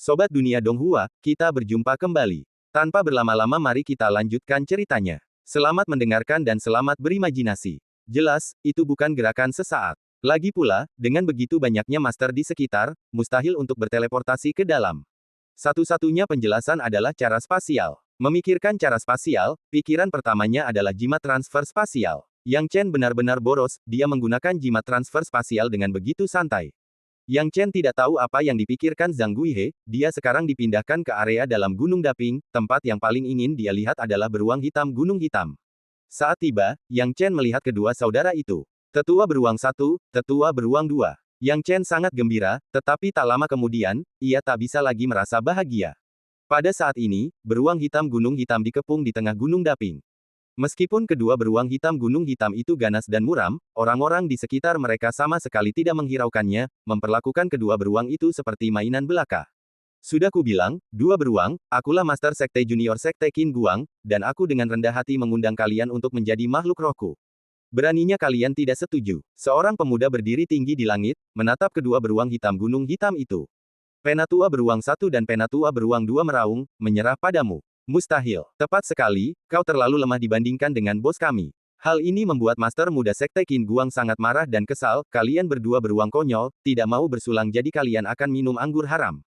Sobat Dunia Donghua, kita berjumpa kembali. Tanpa berlama-lama mari kita lanjutkan ceritanya. Selamat mendengarkan dan selamat berimajinasi. Jelas, itu bukan gerakan sesaat. Lagi pula, dengan begitu banyaknya master di sekitar, mustahil untuk berteleportasi ke dalam. Satu-satunya penjelasan adalah cara spasial. Memikirkan cara spasial, pikiran pertamanya adalah jimat transfer spasial. Yang Chen benar-benar boros, dia menggunakan jimat transfer spasial dengan begitu santai. Yang Chen tidak tahu apa yang dipikirkan Zhang Guihe, dia sekarang dipindahkan ke area dalam Gunung Daping, tempat yang paling ingin dia lihat adalah beruang hitam Gunung Hitam. Saat tiba, Yang Chen melihat kedua saudara itu. Tetua beruang 1, tetua beruang 2. Yang Chen sangat gembira, tetapi tak lama kemudian, ia tak bisa lagi merasa bahagia. Pada saat ini, beruang hitam Gunung Hitam dikepung di tengah Gunung Daping. Meskipun kedua beruang hitam Gunung Hitam itu ganas dan muram, orang-orang di sekitar mereka sama sekali tidak menghiraukannya, memperlakukan kedua beruang itu seperti mainan belaka. Sudah kubilang, dua beruang, akulah Master Sekte Junior Sekte Qin Guang, dan aku dengan rendah hati mengundang kalian untuk menjadi makhluk rohku. Beraninya kalian tidak setuju. Seorang pemuda berdiri tinggi di langit, menatap kedua beruang hitam Gunung Hitam itu. Penatua beruang 1 dan penatua beruang 2 meraung, menyerah padamu. Mustahil. Tepat sekali, kau terlalu lemah dibandingkan dengan bos kami. Hal ini membuat Master Muda Sekte Qin Guang sangat marah dan kesal, kalian berdua beruang konyol, tidak mau bersulang jadi kalian akan minum anggur haram.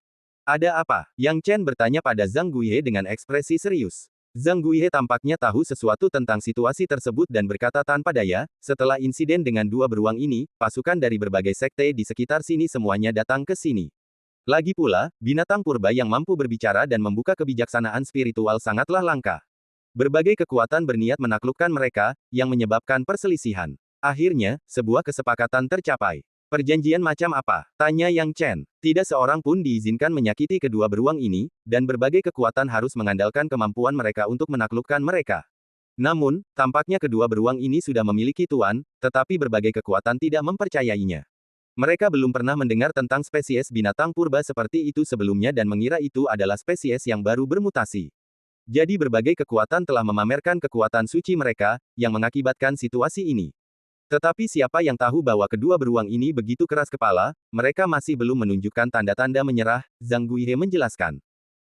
Ada apa? Yang Chen bertanya pada Zhang Guihe dengan ekspresi serius. Zhang Guihe tampaknya tahu sesuatu tentang situasi tersebut dan berkata tanpa daya, setelah insiden dengan dua beruang ini, pasukan dari berbagai sekte di sekitar sini semuanya datang ke sini. Lagi pula, binatang purba yang mampu berbicara dan membuka kebijaksanaan spiritual sangatlah langka. Berbagai kekuatan berniat menaklukkan mereka, yang menyebabkan perselisihan. Akhirnya, sebuah kesepakatan tercapai. Perjanjian macam apa? Tanya Yang Chen. Tidak seorang pun diizinkan menyakiti kedua beruang ini, dan berbagai kekuatan harus mengandalkan kemampuan mereka untuk menaklukkan mereka. Namun, tampaknya kedua beruang ini sudah memiliki tuan, tetapi berbagai kekuatan tidak mempercayainya. Mereka belum pernah mendengar tentang spesies binatang purba seperti itu sebelumnya dan mengira itu adalah spesies yang baru bermutasi. Jadi berbagai kekuatan telah memamerkan kekuatan suci mereka, yang mengakibatkan situasi ini. Tetapi siapa yang tahu bahwa kedua beruang ini begitu keras kepala, mereka masih belum menunjukkan tanda-tanda menyerah, Zhang Guihe menjelaskan.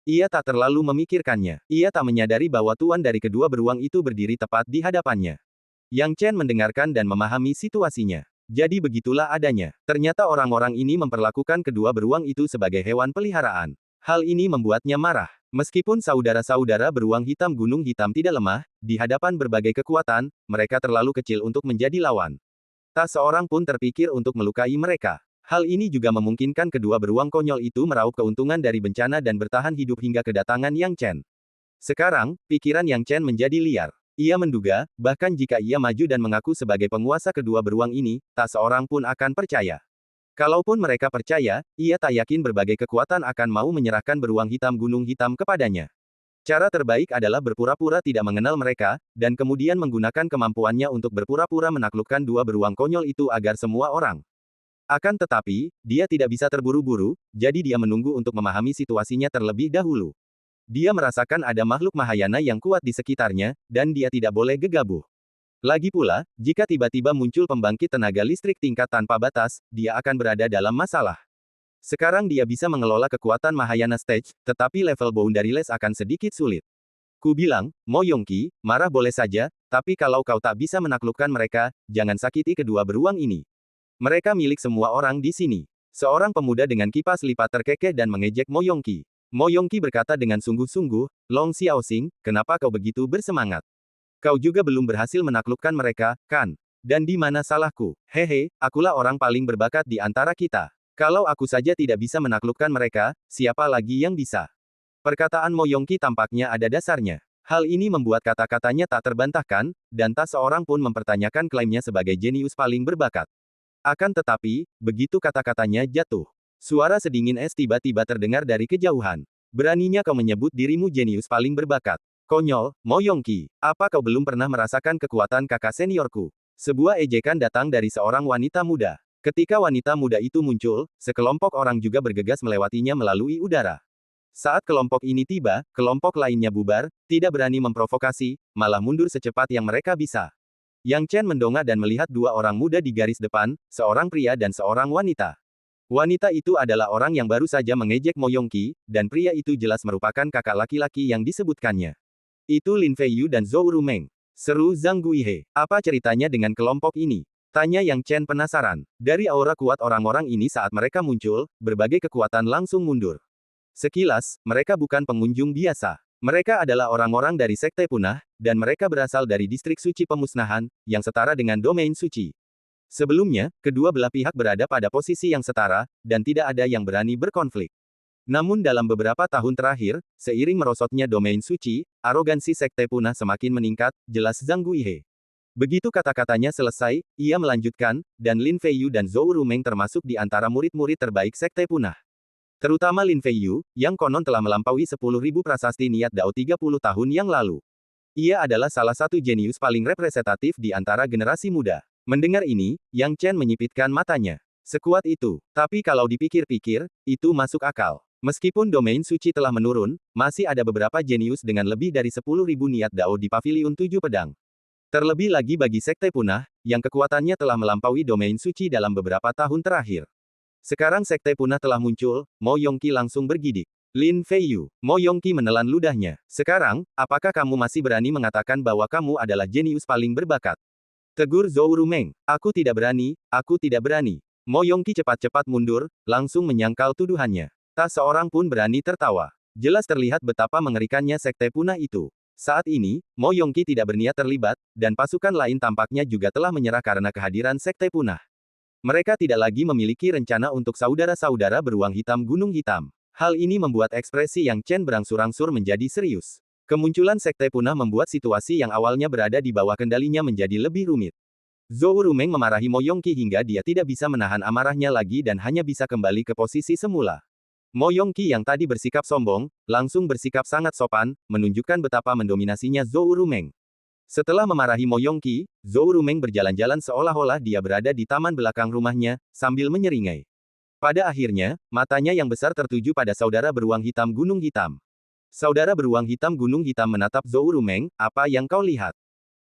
Ia tak terlalu memikirkannya. Ia tak menyadari bahwa tuan dari kedua beruang itu berdiri tepat di hadapannya. Yang Chen mendengarkan dan memahami situasinya. Jadi begitulah adanya. Ternyata orang-orang ini memperlakukan kedua beruang itu sebagai hewan peliharaan. Hal ini membuatnya marah. Meskipun saudara-saudara beruang hitam Gunung Hitam tidak lemah, di hadapan berbagai kekuatan, mereka terlalu kecil untuk menjadi lawan. Tak seorang pun terpikir untuk melukai mereka. Hal ini juga memungkinkan kedua beruang konyol itu meraup keuntungan dari bencana dan bertahan hidup hingga kedatangan Yang Chen. Sekarang, pikiran Yang Chen menjadi liar. Ia menduga, bahkan jika ia maju dan mengaku sebagai penguasa kedua beruang ini, tak seorang pun akan percaya. Kalaupun mereka percaya, ia tak yakin berbagai kekuatan akan mau menyerahkan beruang hitam Gunung Hitam kepadanya. Cara terbaik adalah berpura-pura tidak mengenal mereka, dan kemudian menggunakan kemampuannya untuk berpura-pura menaklukkan dua beruang konyol itu agar semua orang. Akan tetapi, dia tidak bisa terburu-buru, jadi dia menunggu untuk memahami situasinya terlebih dahulu. Dia merasakan ada makhluk Mahayana yang kuat di sekitarnya, dan dia tidak boleh gegabah. Lagi pula, jika tiba-tiba muncul pembangkit tenaga listrik tingkat tanpa batas, dia akan berada dalam masalah. Sekarang dia bisa mengelola kekuatan Mahayana Stage, tetapi level boundaryless akan sedikit sulit. Ku bilang, Mo Yongqi, marah boleh saja, tapi kalau kau tak bisa menaklukkan mereka, jangan sakiti kedua beruang ini. Mereka milik semua orang di sini. Seorang pemuda dengan kipas lipat terkekeh dan mengejek Mo Yongqi. Mo Yongqi berkata dengan sungguh-sungguh, Long Xiaoxing, kenapa kau begitu bersemangat? Kau juga belum berhasil menaklukkan mereka, kan? Dan di mana salahku? Hehe, akulah orang paling berbakat di antara kita. Kalau aku saja tidak bisa menaklukkan mereka, siapa lagi yang bisa? Perkataan Mo Yongqi tampaknya ada dasarnya. Hal ini membuat kata-katanya tak terbantahkan, dan tak seorang pun mempertanyakan klaimnya sebagai jenius paling berbakat. Akan tetapi, begitu kata-katanya jatuh, suara sedingin es tiba-tiba terdengar dari kejauhan. Beraninya kau menyebut dirimu jenius paling berbakat. Konyol, Mo Yongqi, apa kau belum pernah merasakan kekuatan kakak seniorku? Sebuah ejekan datang dari seorang wanita muda. Ketika wanita muda itu muncul, sekelompok orang juga bergegas melewatinya melalui udara. Saat kelompok ini tiba, kelompok lainnya bubar, tidak berani memprovokasi, malah mundur secepat yang mereka bisa. Yang Chen mendongak dan melihat dua orang muda di garis depan, seorang pria dan seorang wanita. Wanita itu adalah orang yang baru saja mengejek Mo Yongqi, dan pria itu jelas merupakan kakak laki-laki yang disebutkannya. Itu Lin Feiyu dan Zhou Rumeng. Seru Zhang Guihe. Apa ceritanya dengan kelompok ini? Tanya Yang Chen penasaran. Dari aura kuat orang-orang ini saat mereka muncul, berbagai kekuatan langsung mundur. Sekilas, mereka bukan pengunjung biasa. Mereka adalah orang-orang dari Sekte Punah, dan mereka berasal dari distrik suci pemusnahan, yang setara dengan domain suci. Sebelumnya, kedua belah pihak berada pada posisi yang setara, dan tidak ada yang berani berkonflik. Namun dalam beberapa tahun terakhir, seiring merosotnya domain suci, arogansi Sekte Punah semakin meningkat, jelas Zhang Guihe. Begitu kata-katanya selesai, ia melanjutkan, dan Lin Feiyu dan Zhou Rumeng termasuk di antara murid-murid terbaik Sekte Punah. Terutama Lin Feiyu, yang konon telah melampaui 10.000 prasasti niat Dao 30 tahun yang lalu. Ia adalah salah satu jenius paling representatif di antara generasi muda. Mendengar ini, Yang Chen menyipitkan matanya. Sekuat itu. Tapi kalau dipikir-pikir, itu masuk akal. Meskipun domain suci telah menurun, masih ada beberapa jenius dengan lebih dari 10.000 niat Dao di Paviliun 7 Pedang. Terlebih lagi bagi Sekte Punah, yang kekuatannya telah melampaui domain suci dalam beberapa tahun terakhir. Sekarang Sekte Punah telah muncul, Mo Yongqi langsung bergidik. Lin Feiyu. Mo Yongqi menelan ludahnya. Sekarang, apakah kamu masih berani mengatakan bahwa kamu adalah jenius paling berbakat? Tegur Zhou Rumeng. Aku tidak berani, aku tidak berani. Mo Yongqi cepat-cepat mundur, langsung menyangkal tuduhannya. Tak seorang pun berani tertawa. Jelas terlihat betapa mengerikannya Sekte Punah itu. Saat ini, Mo Yongqi tidak berniat terlibat, dan pasukan lain tampaknya juga telah menyerah karena kehadiran Sekte Punah. Mereka tidak lagi memiliki rencana untuk saudara-saudara beruang hitam Gunung Hitam. Hal ini membuat ekspresi Yang Chen berangsur-angsur menjadi serius. Kemunculan Sekte Punah membuat situasi yang awalnya berada di bawah kendalinya menjadi lebih rumit. Zhou Rumeng memarahi Mo Yongqi hingga dia tidak bisa menahan amarahnya lagi dan hanya bisa kembali ke posisi semula. Mo Yongqi yang tadi bersikap sombong, langsung bersikap sangat sopan, menunjukkan betapa mendominasinya Zhou Rumeng. Setelah memarahi Mo Yongqi, Zhou Rumeng berjalan-jalan seolah-olah dia berada di taman belakang rumahnya, sambil menyeringai. Pada akhirnya, matanya yang besar tertuju pada saudara beruang hitam Gunung Hitam. Saudara beruang hitam Gunung Hitam menatap Zhou Rumeng, apa yang kau lihat?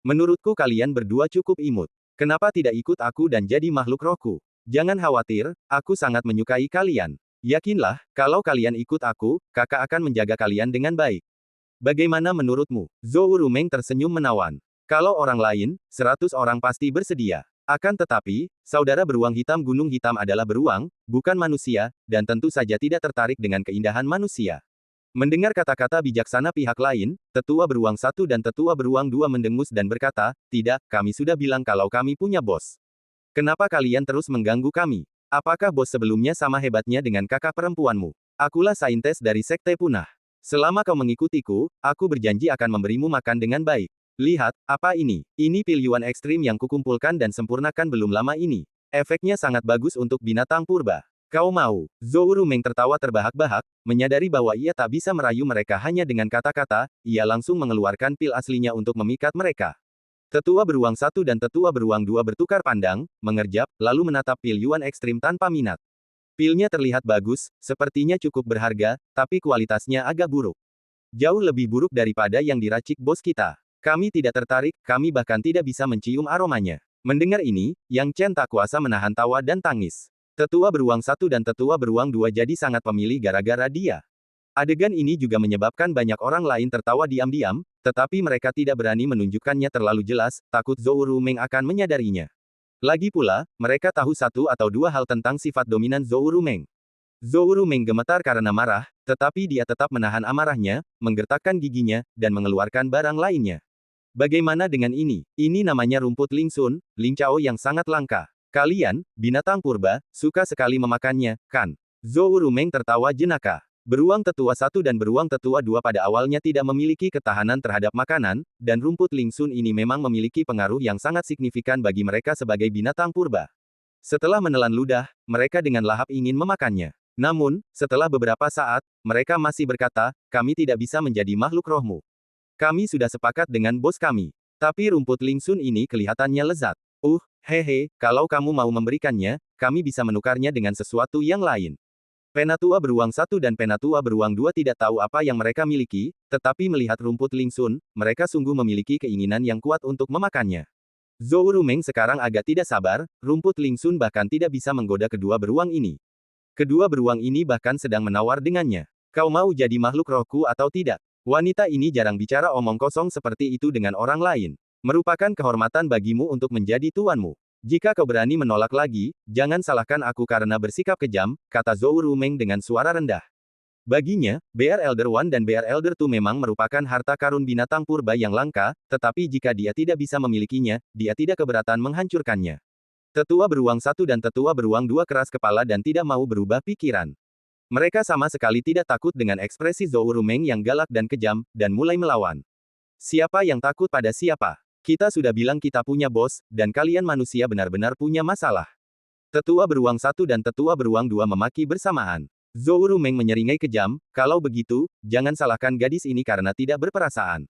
Menurutku kalian berdua cukup imut. Kenapa tidak ikut aku dan jadi makhluk rohku? Jangan khawatir, aku sangat menyukai kalian. Yakinlah, kalau kalian ikut aku, kakak akan menjaga kalian dengan baik. Bagaimana menurutmu? Zhou Rumeng tersenyum menawan. Kalau orang lain, 100 orang pasti bersedia. Akan tetapi, saudara beruang hitam Gunung Hitam adalah beruang, bukan manusia, dan tentu saja tidak tertarik dengan keindahan manusia. Mendengar kata-kata bijaksana pihak lain, Tetua Beruang 1 dan Tetua Beruang 2 mendengus dan berkata, tidak, kami sudah bilang kalau kami punya bos. Kenapa kalian terus mengganggu kami? Apakah bos sebelumnya sama hebatnya dengan kakak perempuanmu? Akulah saintes dari Sekte Punah. Selama kau mengikutiku, aku berjanji akan memberimu makan dengan baik. Lihat, apa ini? Ini pil Yuan ekstrim yang kukumpulkan dan sempurnakan belum lama ini. Efeknya sangat bagus untuk binatang purba. Kau mau? Zhou Rumeng tertawa terbahak-bahak, menyadari bahwa ia tak bisa merayu mereka hanya dengan kata-kata, ia langsung mengeluarkan pil aslinya untuk memikat mereka. Tetua Beruang 1 dan Tetua Beruang 2 bertukar pandang, mengerjap, lalu menatap pil Yuan ekstrim tanpa minat. Pilnya terlihat bagus, sepertinya cukup berharga, tapi kualitasnya agak buruk. Jauh lebih buruk daripada yang diracik bos kita. Kami tidak tertarik, kami bahkan tidak bisa mencium aromanya. Mendengar ini, Yang Chen tak kuasa menahan tawa dan tangis. Tetua Beruang 1 dan Tetua Beruang 2 jadi sangat pemilih gara-gara dia. Adegan ini juga menyebabkan banyak orang lain tertawa diam-diam, tetapi mereka tidak berani menunjukkannya terlalu jelas, takut Zhou Rumeng akan menyadarinya. Lagi pula, mereka tahu satu atau dua hal tentang sifat dominan Zhou Rumeng. Zhou Rumeng gemetar karena marah, tetapi dia tetap menahan amarahnya, menggertakkan giginya, dan mengeluarkan barang lainnya. Bagaimana dengan ini? Ini namanya rumput Lingsun, Lingcao yang sangat langka. Kalian, binatang purba, suka sekali memakannya, kan? Zhou Rumeng tertawa jenaka. Beruang Tetua 1 dan Beruang Tetua 2 pada awalnya tidak memiliki ketahanan terhadap makanan, dan rumput Lingsun ini memang memiliki pengaruh yang sangat signifikan bagi mereka sebagai binatang purba. Setelah menelan ludah, mereka dengan lahap ingin memakannya. Namun, setelah beberapa saat, mereka masih berkata, kami tidak bisa menjadi makhluk rohmu. Kami sudah sepakat dengan bos kami. Tapi rumput Lingsun ini kelihatannya lezat. Hehe, kalau kamu mau memberikannya, kami bisa menukarnya dengan sesuatu yang lain. Penatua Beruang 1 dan Penatua Beruang 2 tidak tahu apa yang mereka miliki, tetapi melihat rumput Lingsun, mereka sungguh memiliki keinginan yang kuat untuk memakannya. Zhou Rumeng sekarang agak tidak sabar, rumput Lingsun bahkan tidak bisa menggoda kedua beruang ini. Kedua beruang ini bahkan sedang menawar dengannya. Kau mau jadi makhluk rohku atau tidak? Wanita ini jarang bicara omong kosong seperti itu dengan orang lain. Merupakan kehormatan bagimu untuk menjadi tuanmu. Jika kau berani menolak lagi, jangan salahkan aku karena bersikap kejam, kata Zhou Rumeng dengan suara rendah. Baginya, BR Elder One dan BR Elder Two memang merupakan harta karun binatang purba yang langka, tetapi jika dia tidak bisa memilikinya, dia tidak keberatan menghancurkannya. Tetua beruang satu dan tetua beruang dua keras kepala dan tidak mau berubah pikiran. Mereka sama sekali tidak takut dengan ekspresi Zhou Rumeng yang galak dan kejam, dan mulai melawan. Siapa yang takut pada siapa? Kita sudah bilang kita punya bos, dan kalian manusia benar-benar punya masalah. Tetua beruang satu dan tetua beruang dua memaki bersamaan. Zhou Rumeng menyeringai kejam, kalau begitu, jangan salahkan gadis ini karena tidak berperasaan.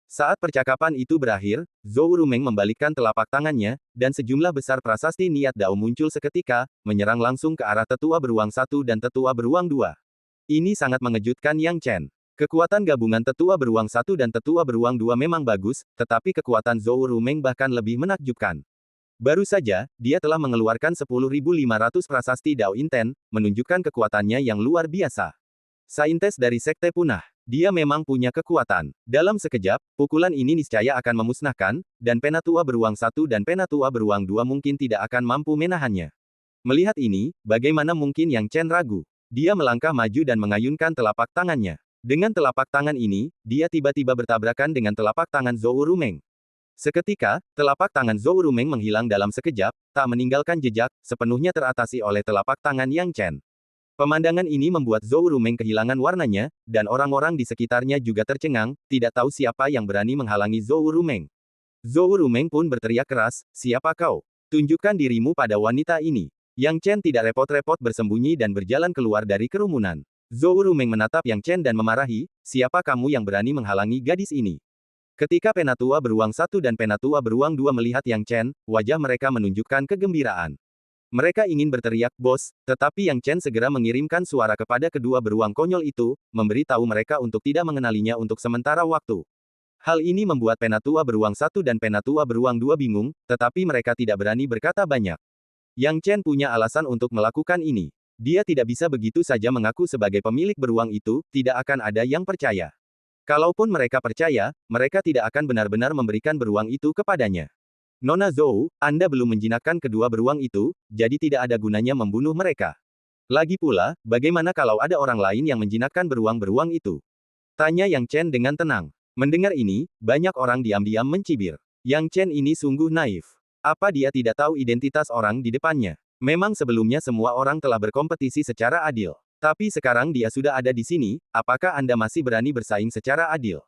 Saat percakapan itu berakhir, Zhou Rumeng membalikkan telapak tangannya, dan sejumlah besar prasasti niat dao muncul seketika, menyerang langsung ke arah tetua beruang satu dan tetua beruang dua. Ini sangat mengejutkan Yang Chen. Kekuatan gabungan tetua beruang satu dan tetua beruang dua memang bagus, tetapi kekuatan Zhou Rumeng bahkan lebih menakjubkan. Baru saja, dia telah mengeluarkan 10.500 prasasti Dao Inten, menunjukkan kekuatannya yang luar biasa. Saintes dari Sekte Punah. Dia memang punya kekuatan. Dalam sekejap, pukulan ini niscaya akan memusnahkan, dan Penatua Beruang Satu dan Penatua Beruang Dua mungkin tidak akan mampu menahannya. Melihat ini, bagaimana mungkin Yang Chen ragu? Dia melangkah maju dan mengayunkan telapak tangannya. Dengan telapak tangan ini, dia tiba-tiba bertabrakan dengan telapak tangan Zhou Rumeng. Seketika, telapak tangan Zhou Rumeng menghilang dalam sekejap, tak meninggalkan jejak, sepenuhnya teratasi oleh telapak tangan Yang Chen. Pemandangan ini membuat Zhou Rumeng kehilangan warnanya, dan orang-orang di sekitarnya juga tercengang, tidak tahu siapa yang berani menghalangi Zhou Rumeng. Zhou Rumeng pun berteriak keras, siapa kau? Tunjukkan dirimu pada wanita ini. Yang Chen tidak repot-repot bersembunyi dan berjalan keluar dari kerumunan. Zhou Rumeng menatap Yang Chen dan memarahi, siapa kamu yang berani menghalangi gadis ini? Ketika Penatua Beruang Satu dan Penatua Beruang Dua melihat Yang Chen, wajah mereka menunjukkan kegembiraan. Mereka ingin berteriak bos, tetapi Yang Chen segera mengirimkan suara kepada kedua beruang konyol itu, memberi tahu mereka untuk tidak mengenalinya untuk sementara waktu. Hal ini membuat Penatua Beruang Satu dan Penatua Beruang Dua bingung, tetapi mereka tidak berani berkata banyak. Yang Chen punya alasan untuk melakukan ini. Dia tidak bisa begitu saja mengaku sebagai pemilik beruang itu, tidak akan ada yang percaya. Kalaupun mereka percaya, mereka tidak akan benar-benar memberikan beruang itu kepadanya. Nona Zhou, Anda belum menjinakkan kedua beruang itu, jadi tidak ada gunanya membunuh mereka. Lagi pula, bagaimana kalau ada orang lain yang menjinakkan beruang-beruang itu? Tanya Yang Chen dengan tenang. Mendengar ini, banyak orang diam-diam mencibir. Yang Chen ini sungguh naif. Apa dia tidak tahu identitas orang di depannya? Memang sebelumnya semua orang telah berkompetisi secara adil. Tapi sekarang dia sudah ada di sini, apakah Anda masih berani bersaing secara adil?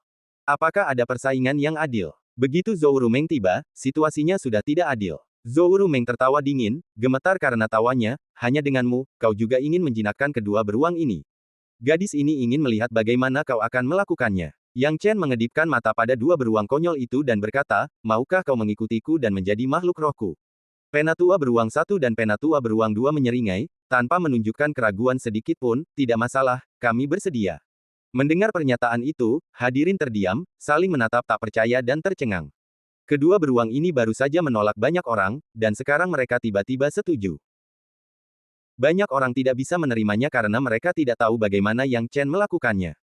Apakah ada persaingan yang adil? Begitu Zhou Rumeng tiba, situasinya sudah tidak adil. Zhou Rumeng tertawa dingin, gemetar karena tawanya, hanya denganmu, kau juga ingin menjinakkan kedua beruang ini. Gadis ini ingin melihat bagaimana kau akan melakukannya. Yang Chen mengedipkan mata pada dua beruang konyol itu dan berkata, maukah kau mengikutiku dan menjadi makhluk rohku? Penatua Beruang Satu dan Penatua Beruang Dua menyeringai, tanpa menunjukkan keraguan sedikit pun, tidak masalah, kami bersedia. Mendengar pernyataan itu, hadirin terdiam, saling menatap tak percaya dan tercengang. Kedua beruang ini baru saja menolak banyak orang, dan sekarang mereka tiba-tiba setuju. Banyak orang tidak bisa menerimanya karena mereka tidak tahu bagaimana Yang Chen melakukannya.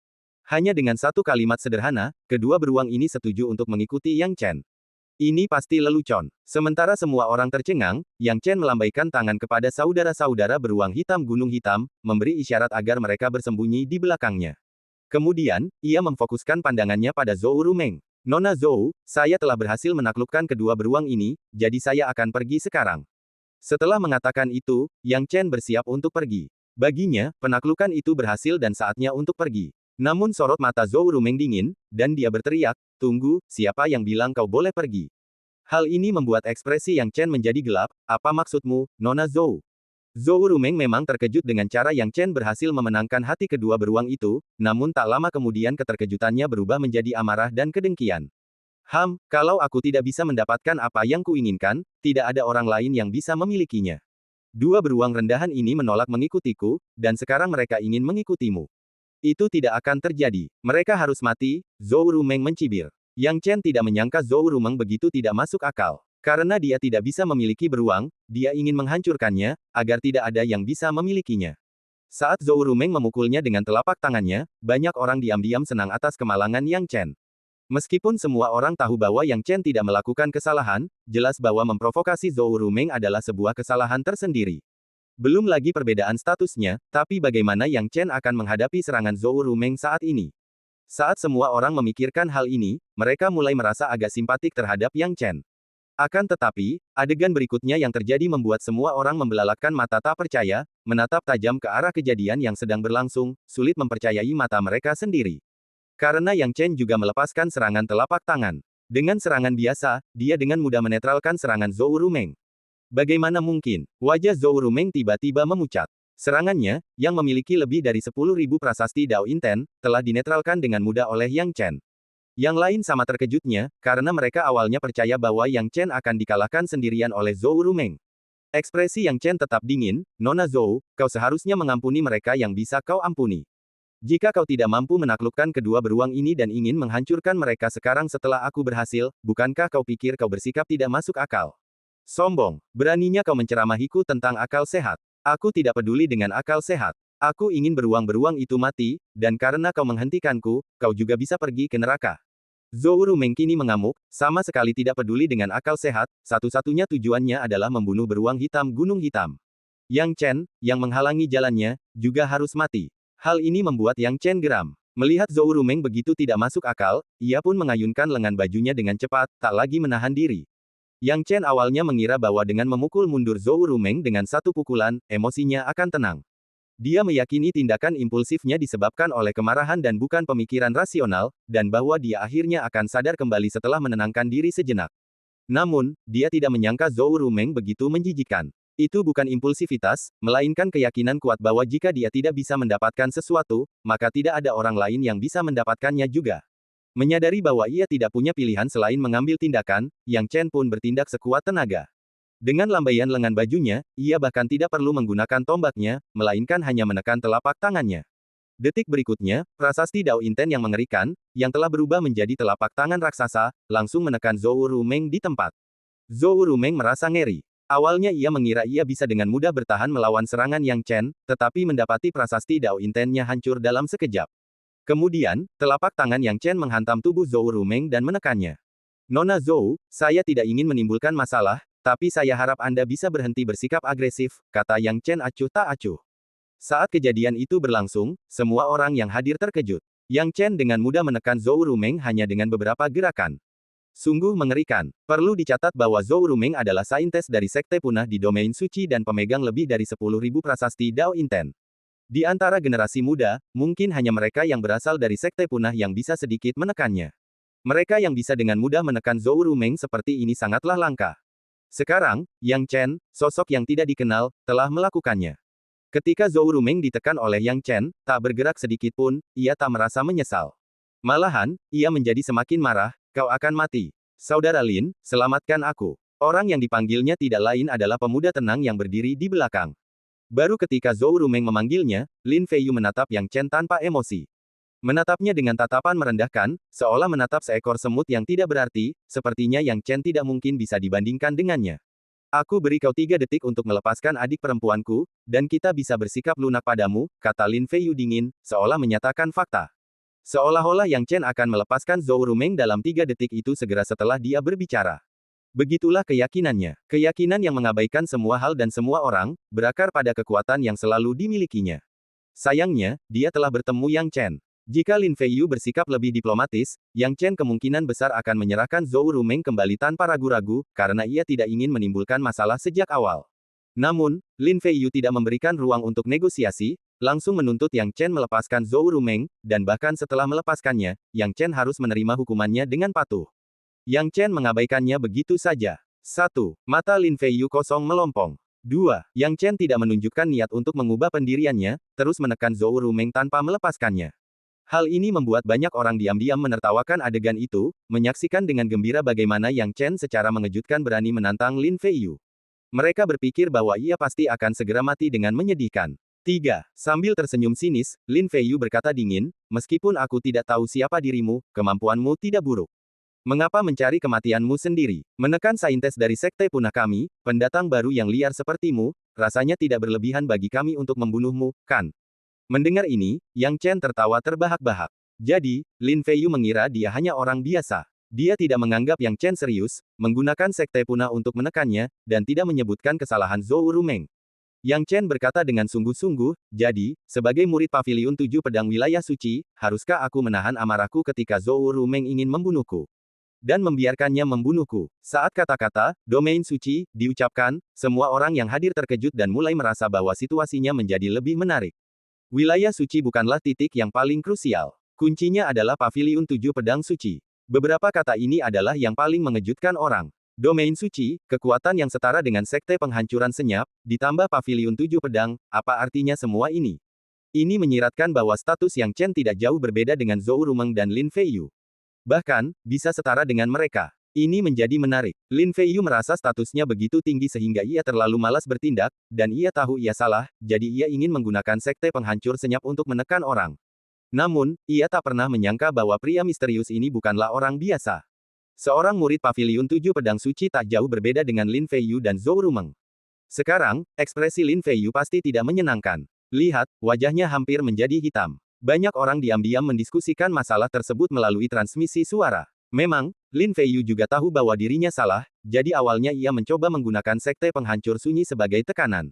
Hanya dengan satu kalimat sederhana, kedua beruang ini setuju untuk mengikuti Yang Chen. Ini pasti lelucon. Sementara semua orang tercengang, Yang Chen melambaikan tangan kepada saudara-saudara beruang hitam Gunung Hitam, memberi isyarat agar mereka bersembunyi di belakangnya. Kemudian, ia memfokuskan pandangannya pada Zhou Rumeng. Nona Zhou, saya telah berhasil menaklukkan kedua beruang ini, jadi saya akan pergi sekarang. Setelah mengatakan itu, Yang Chen bersiap untuk pergi. Baginya, penaklukan itu berhasil dan saatnya untuk pergi. Namun sorot mata Zhou Rumeng dingin, dan dia berteriak, tunggu, siapa yang bilang kau boleh pergi? Hal ini membuat ekspresi Yang Chen menjadi gelap, apa maksudmu, Nona Zhou? Zhou Rumeng memang terkejut dengan cara Yang Chen berhasil memenangkan hati kedua beruang itu, namun tak lama kemudian keterkejutannya berubah menjadi amarah dan kedengkian. Kalau aku tidak bisa mendapatkan apa yang kuinginkan, tidak ada orang lain yang bisa memilikinya. Dua beruang rendahan ini menolak mengikutiku, dan sekarang mereka ingin mengikutimu. Itu tidak akan terjadi. Mereka harus mati, Zhou Rumeng mencibir. Yang Chen tidak menyangka Zhou Rumeng begitu tidak masuk akal. Karena dia tidak bisa memiliki beruang, dia ingin menghancurkannya, agar tidak ada yang bisa memilikinya. Saat Zhou Rumeng memukulnya dengan telapak tangannya, banyak orang diam-diam senang atas kemalangan Yang Chen. Meskipun semua orang tahu bahwa Yang Chen tidak melakukan kesalahan, jelas bahwa memprovokasi Zhou Rumeng adalah sebuah kesalahan tersendiri. Belum lagi perbedaan statusnya, tapi bagaimana Yang Chen akan menghadapi serangan Zhou Rumeng saat ini? Saat semua orang memikirkan hal ini, mereka mulai merasa agak simpatik terhadap Yang Chen. Akan tetapi, adegan berikutnya yang terjadi membuat semua orang membelalakan mata tak percaya, menatap tajam ke arah kejadian yang sedang berlangsung, sulit mempercayai mata mereka sendiri. Karena Yang Chen juga melepaskan serangan telapak tangan. Dengan serangan biasa, dia dengan mudah menetralkan serangan Zhou Rumeng. Bagaimana mungkin? Wajah Zhou Rumeng tiba-tiba memucat. Serangannya, yang memiliki lebih dari 10.000 prasasti Dao Inten, telah dinetralkan dengan mudah oleh Yang Chen. Yang lain sama terkejutnya, karena mereka awalnya percaya bahwa Yang Chen akan dikalahkan sendirian oleh Zhou Rumeng. Ekspresi Yang Chen tetap dingin, "Nona Zhou, kau seharusnya mengampuni mereka yang bisa kau ampuni. Jika kau tidak mampu menaklukkan kedua beruang ini dan ingin menghancurkan mereka sekarang setelah aku berhasil, bukankah kau pikir kau bersikap tidak masuk akal? Sombong, beraninya kau menceramahiku tentang akal sehat. Aku tidak peduli dengan akal sehat. Aku ingin beruang-beruang itu mati, dan karena kau menghentikanku, kau juga bisa pergi ke neraka." Zhou Rumeng kini mengamuk, sama sekali tidak peduli dengan akal sehat, satu-satunya tujuannya adalah membunuh beruang hitam Gunung Hitam. Yang Chen, yang menghalangi jalannya, juga harus mati. Hal ini membuat Yang Chen geram. Melihat Zhou Rumeng begitu tidak masuk akal, ia pun mengayunkan lengan bajunya dengan cepat, tak lagi menahan diri. Yang Chen awalnya mengira bahwa dengan memukul mundur Zhou Rumeng dengan satu pukulan, emosinya akan tenang. Dia meyakini tindakan impulsifnya disebabkan oleh kemarahan dan bukan pemikiran rasional, dan bahwa dia akhirnya akan sadar kembali setelah menenangkan diri sejenak. Namun, dia tidak menyangka Zhou Rumeng begitu menjijikan. Itu bukan impulsivitas, melainkan keyakinan kuat bahwa jika dia tidak bisa mendapatkan sesuatu, maka tidak ada orang lain yang bisa mendapatkannya juga. Menyadari bahwa ia tidak punya pilihan selain mengambil tindakan, Yang Chen pun bertindak sekuat tenaga. Dengan lambaian lengan bajunya, ia bahkan tidak perlu menggunakan tombaknya, melainkan hanya menekan telapak tangannya. Detik berikutnya, prasasti Dao Inten yang mengerikan, yang telah berubah menjadi telapak tangan raksasa, langsung menekan Zhou Rumeng di tempat. Zhou Rumeng merasa ngeri. Awalnya ia mengira ia bisa dengan mudah bertahan melawan serangan Yang Chen, tetapi mendapati prasasti Dao Intennya hancur dalam sekejap. Kemudian, telapak tangan Yang Chen menghantam tubuh Zhou Rumeng dan menekannya. "Nona Zhou, saya tidak ingin menimbulkan masalah, tapi saya harap Anda bisa berhenti bersikap agresif," kata Yang Chen acuh tak acuh. Saat kejadian itu berlangsung, semua orang yang hadir terkejut. Yang Chen dengan mudah menekan Zhou Rumeng hanya dengan beberapa gerakan. Sungguh mengerikan. Perlu dicatat bahwa Zhou Rumeng adalah saintes dari Sekte Punah di domain suci dan pemegang lebih dari 10.000 prasasti Dao Inten. Di antara generasi muda, mungkin hanya mereka yang berasal dari Sekte Punah yang bisa sedikit menekannya. Mereka yang bisa dengan mudah menekan Zhou Rumeng seperti ini sangatlah langka. Sekarang, Yang Chen, sosok yang tidak dikenal, telah melakukannya. Ketika Zhou Rumeng ditekan oleh Yang Chen, tak bergerak sedikit pun, ia tak merasa menyesal. Malahan, ia menjadi semakin marah, "Kau akan mati. Saudara Lin, selamatkan aku." Orang yang dipanggilnya tidak lain adalah pemuda tenang yang berdiri di belakang. Baru ketika Zhou Rumeng memanggilnya, Lin Feiyu menatap Yang Chen tanpa emosi. Menatapnya dengan tatapan merendahkan, seolah menatap seekor semut yang tidak berarti, sepertinya Yang Chen tidak mungkin bisa dibandingkan dengannya. "Aku beri kau 3 detik untuk melepaskan adik perempuanku, dan kita bisa bersikap lunak padamu," kata Lin Feiyu dingin, seolah menyatakan fakta. Seolah-olah Yang Chen akan melepaskan Zhou Rumeng dalam 3 detik itu segera setelah dia berbicara. Begitulah keyakinannya. Keyakinan yang mengabaikan semua hal dan semua orang, berakar pada kekuatan yang selalu dimilikinya. Sayangnya, dia telah bertemu Yang Chen. Jika Lin Feiyu bersikap lebih diplomatis, Yang Chen kemungkinan besar akan menyerahkan Zhou Rumeng kembali tanpa ragu-ragu, karena ia tidak ingin menimbulkan masalah sejak awal. Namun, Lin Feiyu tidak memberikan ruang untuk negosiasi, langsung menuntut Yang Chen melepaskan Zhou Rumeng, dan bahkan setelah melepaskannya, Yang Chen harus menerima hukumannya dengan patuh. Yang Chen mengabaikannya begitu saja. 1. Mata Lin Feiyu kosong melompong. 2. Yang Chen tidak menunjukkan niat untuk mengubah pendiriannya, terus menekan Zhou Rumeng tanpa melepaskannya. Hal ini membuat banyak orang diam-diam menertawakan adegan itu, menyaksikan dengan gembira bagaimana Yang Chen secara mengejutkan berani menantang Lin Feiyu. Mereka berpikir bahwa ia pasti akan segera mati dengan menyedihkan. 3. Sambil tersenyum sinis, Lin Feiyu berkata dingin, "Meskipun aku tidak tahu siapa dirimu, kemampuanmu tidak buruk. Mengapa mencari kematianmu sendiri? Menekan saintes dari Sekte Punah kami, pendatang baru yang liar sepertimu, rasanya tidak berlebihan bagi kami untuk membunuhmu, kan?" Mendengar ini, Yang Chen tertawa terbahak-bahak. Jadi, Lin Feiyu mengira dia hanya orang biasa. Dia tidak menganggap Yang Chen serius, menggunakan sekte punah untuk menekannya, dan tidak menyebutkan kesalahan Zhou Rumeng. Yang Chen berkata dengan sungguh-sungguh, jadi, sebagai murid Paviliun 7 Pedang Wilayah Suci, haruskah aku menahan amarahku ketika Zhou Rumeng ingin membunuhku? Dan membiarkannya membunuhku. Saat kata-kata, domain suci, diucapkan, semua orang yang hadir terkejut dan mulai merasa bahwa situasinya menjadi lebih menarik. Wilayah suci bukanlah titik yang paling krusial. Kuncinya adalah Paviliun 7 Pedang Suci. Beberapa kata ini adalah yang paling mengejutkan orang. Domain suci, kekuatan yang setara dengan sekte penghancuran senyap, ditambah Paviliun 7 Pedang, apa artinya semua ini? Ini menyiratkan bahwa status Yang Chen tidak jauh berbeda dengan Zhou Rumeng dan Lin Feiyu. Bahkan, bisa setara dengan mereka. Ini menjadi menarik. Lin Feiyu merasa statusnya begitu tinggi sehingga ia terlalu malas bertindak, dan ia tahu ia salah, jadi ia ingin menggunakan sekte penghancur senyap untuk menekan orang. Namun, ia tak pernah menyangka bahwa pria misterius ini bukanlah orang biasa. Seorang murid Paviliun 7 Pedang Suci tak jauh berbeda dengan Lin Feiyu dan Zhou Rumeng. Sekarang, ekspresi Lin Feiyu pasti tidak menyenangkan. Lihat, wajahnya hampir menjadi hitam. Banyak orang diam-diam mendiskusikan masalah tersebut melalui transmisi suara. Memang, Lin Feiyu juga tahu bahwa dirinya salah, jadi awalnya ia mencoba menggunakan sekte penghancur sunyi sebagai tekanan.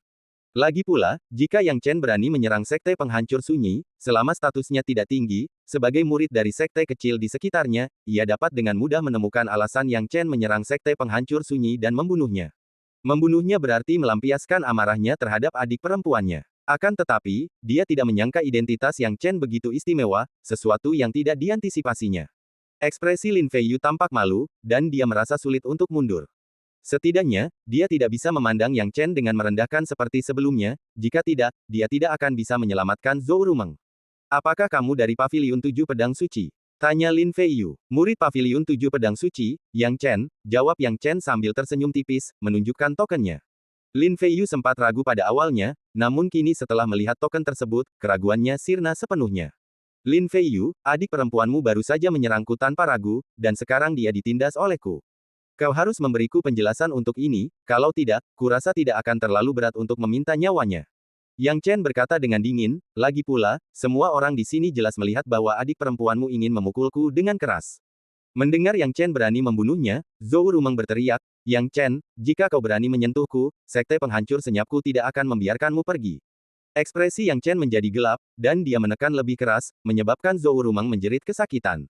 Lagi pula, jika Yang Chen berani menyerang sekte penghancur sunyi, selama statusnya tidak tinggi, sebagai murid dari sekte kecil di sekitarnya, ia dapat dengan mudah menemukan alasan Yang Chen menyerang sekte penghancur sunyi dan membunuhnya. Membunuhnya berarti melampiaskan amarahnya terhadap adik perempuannya. Akan tetapi, dia tidak menyangka identitas Yang Chen begitu istimewa, sesuatu yang tidak diantisipasinya. Ekspresi Lin Feiyu tampak malu, dan dia merasa sulit untuk mundur. Setidaknya, dia tidak bisa memandang Yang Chen dengan merendahkan seperti sebelumnya, jika tidak, dia tidak akan bisa menyelamatkan Zhou Rumeng. Apakah kamu dari Paviliun 7 Pedang Suci? Tanya Lin Feiyu. Murid Paviliun 7 Pedang Suci, Yang Chen, jawab Yang Chen sambil tersenyum tipis, menunjukkan tokennya. Lin Feiyu sempat ragu pada awalnya, namun kini setelah melihat token tersebut, keraguannya sirna sepenuhnya. Lin Feiyu, adik perempuanmu baru saja menyerangku tanpa ragu, dan sekarang dia ditindas olehku. Kau harus memberiku penjelasan untuk ini, kalau tidak, kurasa tidak akan terlalu berat untuk meminta nyawanya. Yang Chen berkata dengan dingin, lagi pula, semua orang di sini jelas melihat bahwa adik perempuanmu ingin memukulku dengan keras. Mendengar Yang Chen berani membunuhnya, Zhou Rumeng berteriak, Yang Chen, jika kau berani menyentuhku, sekte penghancur senyapku tidak akan membiarkanmu pergi. Ekspresi Yang Chen menjadi gelap, dan dia menekan lebih keras, menyebabkan Zhou Rumeng menjerit kesakitan.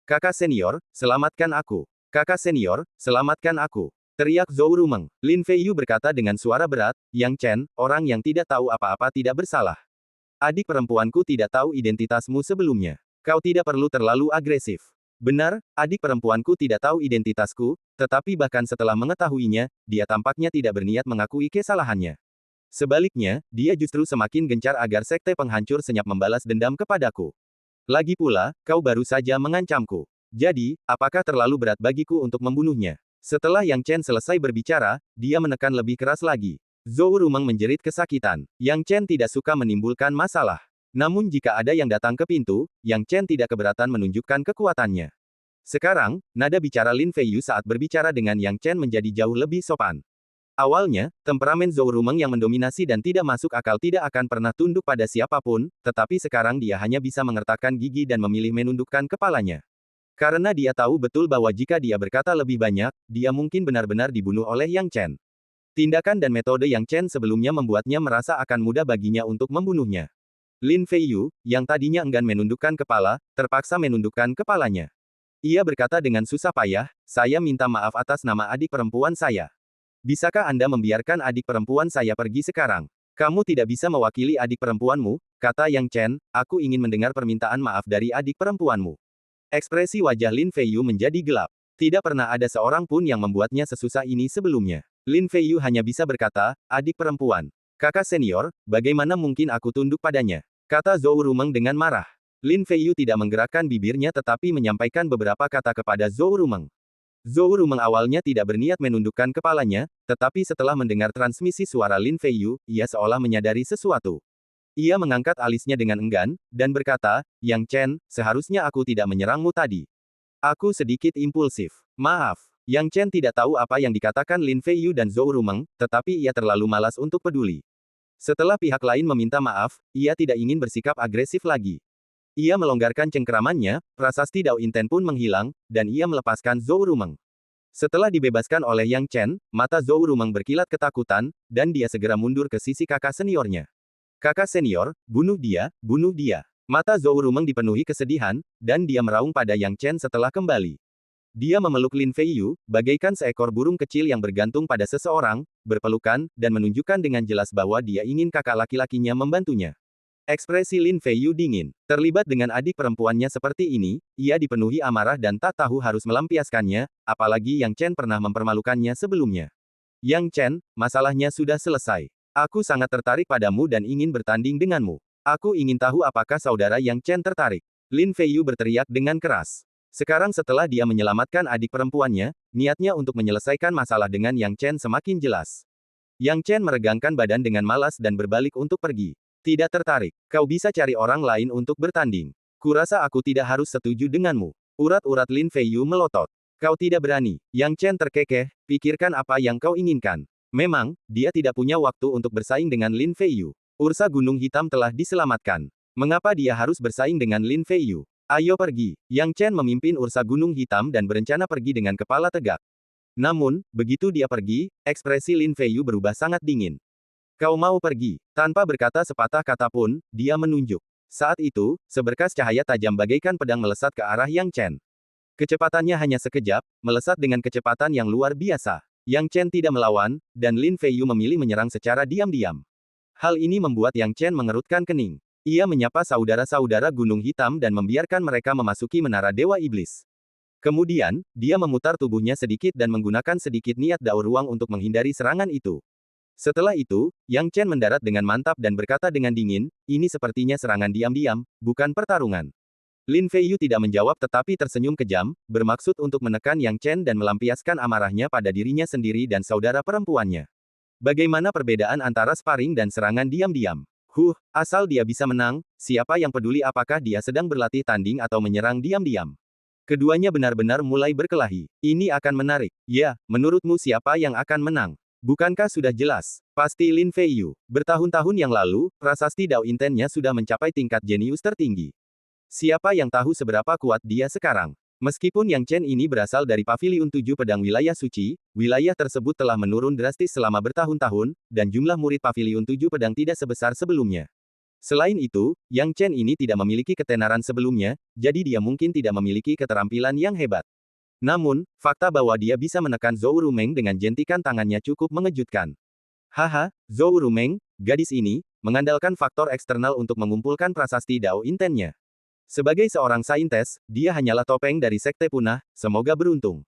Kakak senior, selamatkan aku. Kakak senior, selamatkan aku. Teriak Zhou Rumeng. Lin Feiyu berkata dengan suara berat, Yang Chen, orang yang tidak tahu apa-apa tidak bersalah. Adik perempuanku tidak tahu identitasmu sebelumnya. Kau tidak perlu terlalu agresif. Benar, adik perempuanku tidak tahu identitasku, tetapi bahkan setelah mengetahuinya, dia tampaknya tidak berniat mengakui kesalahannya. Sebaliknya, dia justru semakin gencar agar sekte penghancur senyap membalas dendam kepadaku. Lagi pula, kau baru saja mengancamku. Jadi, apakah terlalu berat bagiku untuk membunuhnya? Setelah Yang Chen selesai berbicara, dia menekan lebih keras lagi. Zhou Rumeng menjerit kesakitan. Yang Chen tidak suka menimbulkan masalah. Namun jika ada yang datang ke pintu, Yang Chen tidak keberatan menunjukkan kekuatannya. Sekarang, nada bicara Lin Feiyu saat berbicara dengan Yang Chen menjadi jauh lebih sopan. Awalnya, temperamen Zhou Rumeng yang mendominasi dan tidak masuk akal tidak akan pernah tunduk pada siapapun, tetapi sekarang dia hanya bisa mengertakkan gigi dan memilih menundukkan kepalanya. Karena dia tahu betul bahwa jika dia berkata lebih banyak, dia mungkin benar-benar dibunuh oleh Yang Chen. Tindakan dan metode Yang Chen sebelumnya membuatnya merasa akan mudah baginya untuk membunuhnya. Lin Feiyu, yang tadinya enggan menundukkan kepala, terpaksa menundukkan kepalanya. Ia berkata dengan susah payah, saya minta maaf atas nama adik perempuan saya. Bisakah Anda membiarkan adik perempuan saya pergi sekarang? Kamu tidak bisa mewakili adik perempuanmu, kata Yang Chen, aku ingin mendengar permintaan maaf dari adik perempuanmu. Ekspresi wajah Lin Feiyu menjadi gelap. Tidak pernah ada seorang pun yang membuatnya sesusah ini sebelumnya. Lin Feiyu hanya bisa berkata, adik perempuan. Kakak senior, bagaimana mungkin aku tunduk padanya? Kata Zhou Rumeng dengan marah. Lin Feiyu tidak menggerakkan bibirnya tetapi menyampaikan beberapa kata kepada Zhou Rumeng. Zhou Rumeng awalnya tidak berniat menundukkan kepalanya, tetapi setelah mendengar transmisi suara Lin Feiyu, ia seolah menyadari sesuatu. Ia mengangkat alisnya dengan enggan, dan berkata, Yang Chen, seharusnya aku tidak menyerangmu tadi. Aku sedikit impulsif. Maaf. Yang Chen tidak tahu apa yang dikatakan Lin Feiyu dan Zhou Rumeng, tetapi ia terlalu malas untuk peduli. Setelah pihak lain meminta maaf, ia tidak ingin bersikap agresif lagi. Ia melonggarkan cengkeramannya, prasasti Dao Inten pun menghilang, dan ia melepaskan Zhou Rumeng. Setelah dibebaskan oleh Yang Chen, mata Zhou Rumeng berkilat ketakutan, dan dia segera mundur ke sisi kakak seniornya. Kakak senior, bunuh dia, bunuh dia. Mata Zhou Rumeng dipenuhi kesedihan, dan dia meraung pada Yang Chen setelah kembali. Dia memeluk Lin Feiyu, bagaikan seekor burung kecil yang bergantung pada seseorang, berpelukan, dan menunjukkan dengan jelas bahwa dia ingin kakak laki-lakinya membantunya. Ekspresi Lin Feiyu dingin. Terlibat dengan adik perempuannya seperti ini, ia dipenuhi amarah dan tak tahu harus melampiaskannya, apalagi Yang Chen pernah mempermalukannya sebelumnya. Yang Chen, masalahnya sudah selesai. Aku sangat tertarik padamu dan ingin bertanding denganmu. Aku ingin tahu apakah saudara Yang Chen tertarik. Lin Feiyu berteriak dengan keras. Sekarang setelah dia menyelamatkan adik perempuannya, niatnya untuk menyelesaikan masalah dengan Yang Chen semakin jelas. Yang Chen meregangkan badan dengan malas dan berbalik untuk pergi. Tidak tertarik. Kau bisa cari orang lain untuk bertanding. Kurasa aku tidak harus setuju denganmu. Urat-urat Lin Feiyu melotot. Kau tidak berani. Yang Chen terkekeh, pikirkan apa yang kau inginkan. Memang, dia tidak punya waktu untuk bersaing dengan Lin Feiyu. Ursa Gunung Hitam telah diselamatkan. Mengapa dia harus bersaing dengan Lin Feiyu? Ayo pergi. Yang Chen memimpin Ursa Gunung Hitam dan berencana pergi dengan kepala tegak. Namun, begitu dia pergi, ekspresi Lin Feiyu berubah sangat dingin. Kau mau pergi? Tanpa berkata sepatah kata pun, dia menunjuk. Saat itu, seberkas cahaya tajam bagaikan pedang melesat ke arah Yang Chen. Kecepatannya hanya sekejap, melesat dengan kecepatan yang luar biasa. Yang Chen tidak melawan, dan Lin Feiyu memilih menyerang secara diam-diam. Hal ini membuat Yang Chen mengerutkan kening. Ia menyapa saudara-saudara Gunung Hitam dan membiarkan mereka memasuki Menara Dewa Iblis. Kemudian, dia memutar tubuhnya sedikit dan menggunakan sedikit niat Dao Ruang untuk menghindari serangan itu. Setelah itu, Yang Chen mendarat dengan mantap dan berkata dengan dingin, ini sepertinya serangan diam-diam, bukan pertarungan. Lin Feiyu tidak menjawab tetapi tersenyum kejam, bermaksud untuk menekan Yang Chen dan melampiaskan amarahnya pada dirinya sendiri dan saudara perempuannya. Bagaimana perbedaan antara sparring dan serangan diam-diam? Asal dia bisa menang, siapa yang peduli apakah dia sedang berlatih tanding atau menyerang diam-diam? Keduanya benar-benar mulai berkelahi. Ini akan menarik. Ya, menurutmu siapa yang akan menang? Bukankah sudah jelas? Pasti Lin Feiyu. Bertahun-tahun yang lalu, prasasti Dao Intennya sudah mencapai tingkat jenius tertinggi. Siapa yang tahu seberapa kuat dia sekarang? Meskipun Yang Chen ini berasal dari Paviliun 7 Pedang Wilayah Suci, wilayah tersebut telah menurun drastis selama bertahun-tahun, dan jumlah murid Paviliun 7 Pedang tidak sebesar sebelumnya. Selain itu, Yang Chen ini tidak memiliki ketenaran sebelumnya, jadi dia mungkin tidak memiliki keterampilan yang hebat. Namun, fakta bahwa dia bisa menekan Zhou Rumeng dengan jentikan tangannya cukup mengejutkan. Haha, Zhou Rumeng, gadis ini, mengandalkan faktor eksternal untuk mengumpulkan prasasti Dao Intennya. Sebagai seorang saintes, dia hanyalah topeng dari sekte punah, semoga beruntung.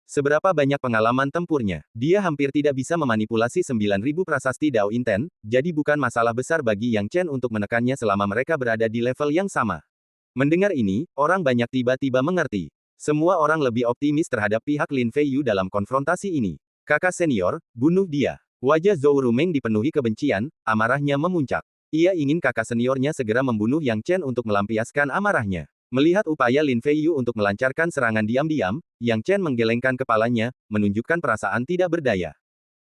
Seberapa banyak pengalaman tempurnya, dia hampir tidak bisa memanipulasi 9.000 prasasti Dao Inten, jadi bukan masalah besar bagi Yang Chen untuk menekannya selama mereka berada di level yang sama. Mendengar ini, orang banyak tiba-tiba mengerti. Semua orang lebih optimis terhadap pihak Lin Feiyu dalam konfrontasi ini. Kakak senior, bunuh dia. Wajah Zhou Rumeng dipenuhi kebencian, amarahnya memuncak. Ia ingin kakak seniornya segera membunuh Yang Chen untuk melampiaskan amarahnya. Melihat upaya Lin Feiyu untuk melancarkan serangan diam-diam, Yang Chen menggelengkan kepalanya, menunjukkan perasaan tidak berdaya.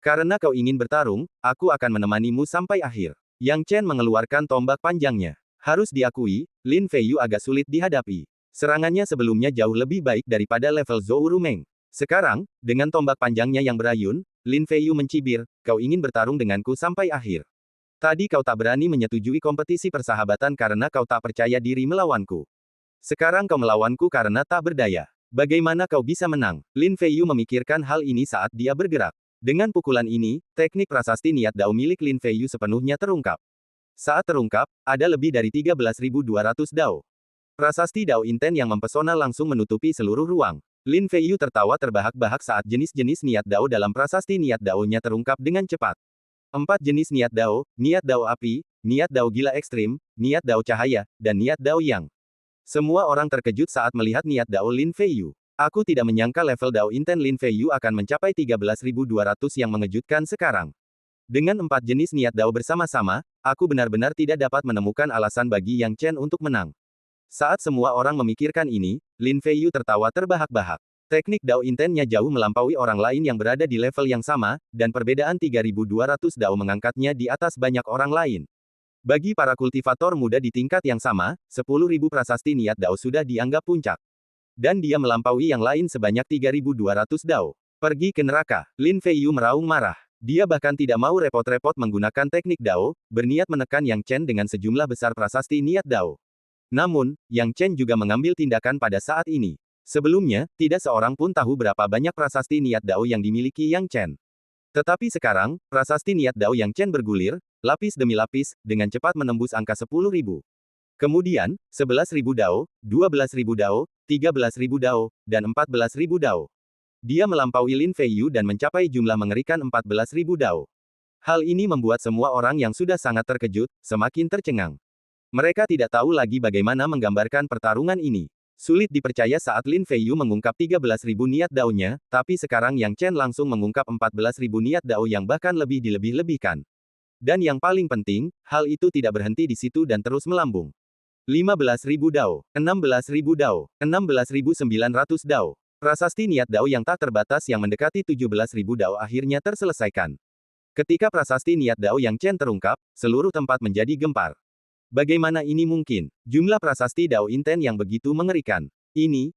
Karena kau ingin bertarung, aku akan menemanimu sampai akhir. Yang Chen mengeluarkan tombak panjangnya. Harus diakui, Lin Feiyu agak sulit dihadapi. Serangannya sebelumnya jauh lebih baik daripada level Zhou Rumeng. Sekarang, dengan tombak panjangnya yang berayun, Lin Feiyu mencibir, kau ingin bertarung denganku sampai akhir. Tadi kau tak berani menyetujui kompetisi persahabatan karena kau tak percaya diri melawanku. Sekarang kau melawanku karena tak berdaya. Bagaimana kau bisa menang? Lin Feiyu memikirkan hal ini saat dia bergerak. Dengan pukulan ini, teknik prasasti niat Dao milik Lin Feiyu sepenuhnya terungkap. Saat terungkap, ada lebih dari 13.200 Dao. Prasasti Dao Inten yang mempesona langsung menutupi seluruh ruang. Lin Feiyu tertawa terbahak-bahak saat jenis-jenis niat Dao dalam prasasti niat Dao-nya terungkap dengan cepat. 4 jenis niat Dao api, niat Dao gila ekstrim, niat Dao cahaya, dan niat Dao yang. Semua orang terkejut saat melihat niat Dao Lin Feiyu. Aku tidak menyangka level Dao Inten Lin Feiyu akan mencapai 13.200 yang mengejutkan sekarang. Dengan 4 jenis niat Dao bersama-sama, aku benar-benar tidak dapat menemukan alasan bagi Yang Chen untuk menang. Saat semua orang memikirkan ini, Lin Feiyu tertawa terbahak-bahak. Teknik Dao intennya jauh melampaui orang lain yang berada di level yang sama, dan perbedaan 3.200 Dao mengangkatnya di atas banyak orang lain. Bagi para kultivator muda di tingkat yang sama, 10.000 prasasti niat Dao sudah dianggap puncak. Dan dia melampaui yang lain sebanyak 3.200 Dao. Pergi ke neraka. Lin Feiyu meraung marah. Dia bahkan tidak mau repot-repot menggunakan teknik Dao, berniat menekan Yang Chen dengan sejumlah besar prasasti niat Dao. Namun, Yang Chen juga mengambil tindakan pada saat ini. Sebelumnya, tidak seorang pun tahu berapa banyak prasasti niat Dao yang dimiliki Yang Chen. Tetapi sekarang, prasasti niat Dao Yang Chen bergulir, lapis demi lapis, dengan cepat menembus angka 10.000. Kemudian, 11.000 Dao, 12.000 Dao, 13.000 Dao, dan 14.000 Dao. Dia melampaui Lin Feiyu dan mencapai jumlah mengerikan 14.000 Dao. Hal ini membuat semua orang yang sudah sangat terkejut, semakin tercengang. Mereka tidak tahu lagi bagaimana menggambarkan pertarungan ini. Sulit dipercaya saat Lin Feiyu mengungkap 13.000 niat Dao-nya, tapi sekarang Yang Chen langsung mengungkap 14.000 niat Dao yang bahkan lebih dilebih-lebihkan. Dan yang paling penting, hal itu tidak berhenti di situ dan terus melambung. 15.000 Dao, 16.000 Dao, 16.900 Dao. Prasasti niat Dao yang tak terbatas yang mendekati 17.000 Dao akhirnya terselesaikan. Ketika prasasti niat Dao Yang Chen terungkap, seluruh tempat menjadi gempar. Bagaimana ini mungkin? Jumlah prasasti Dao Inten yang begitu mengerikan. Ini.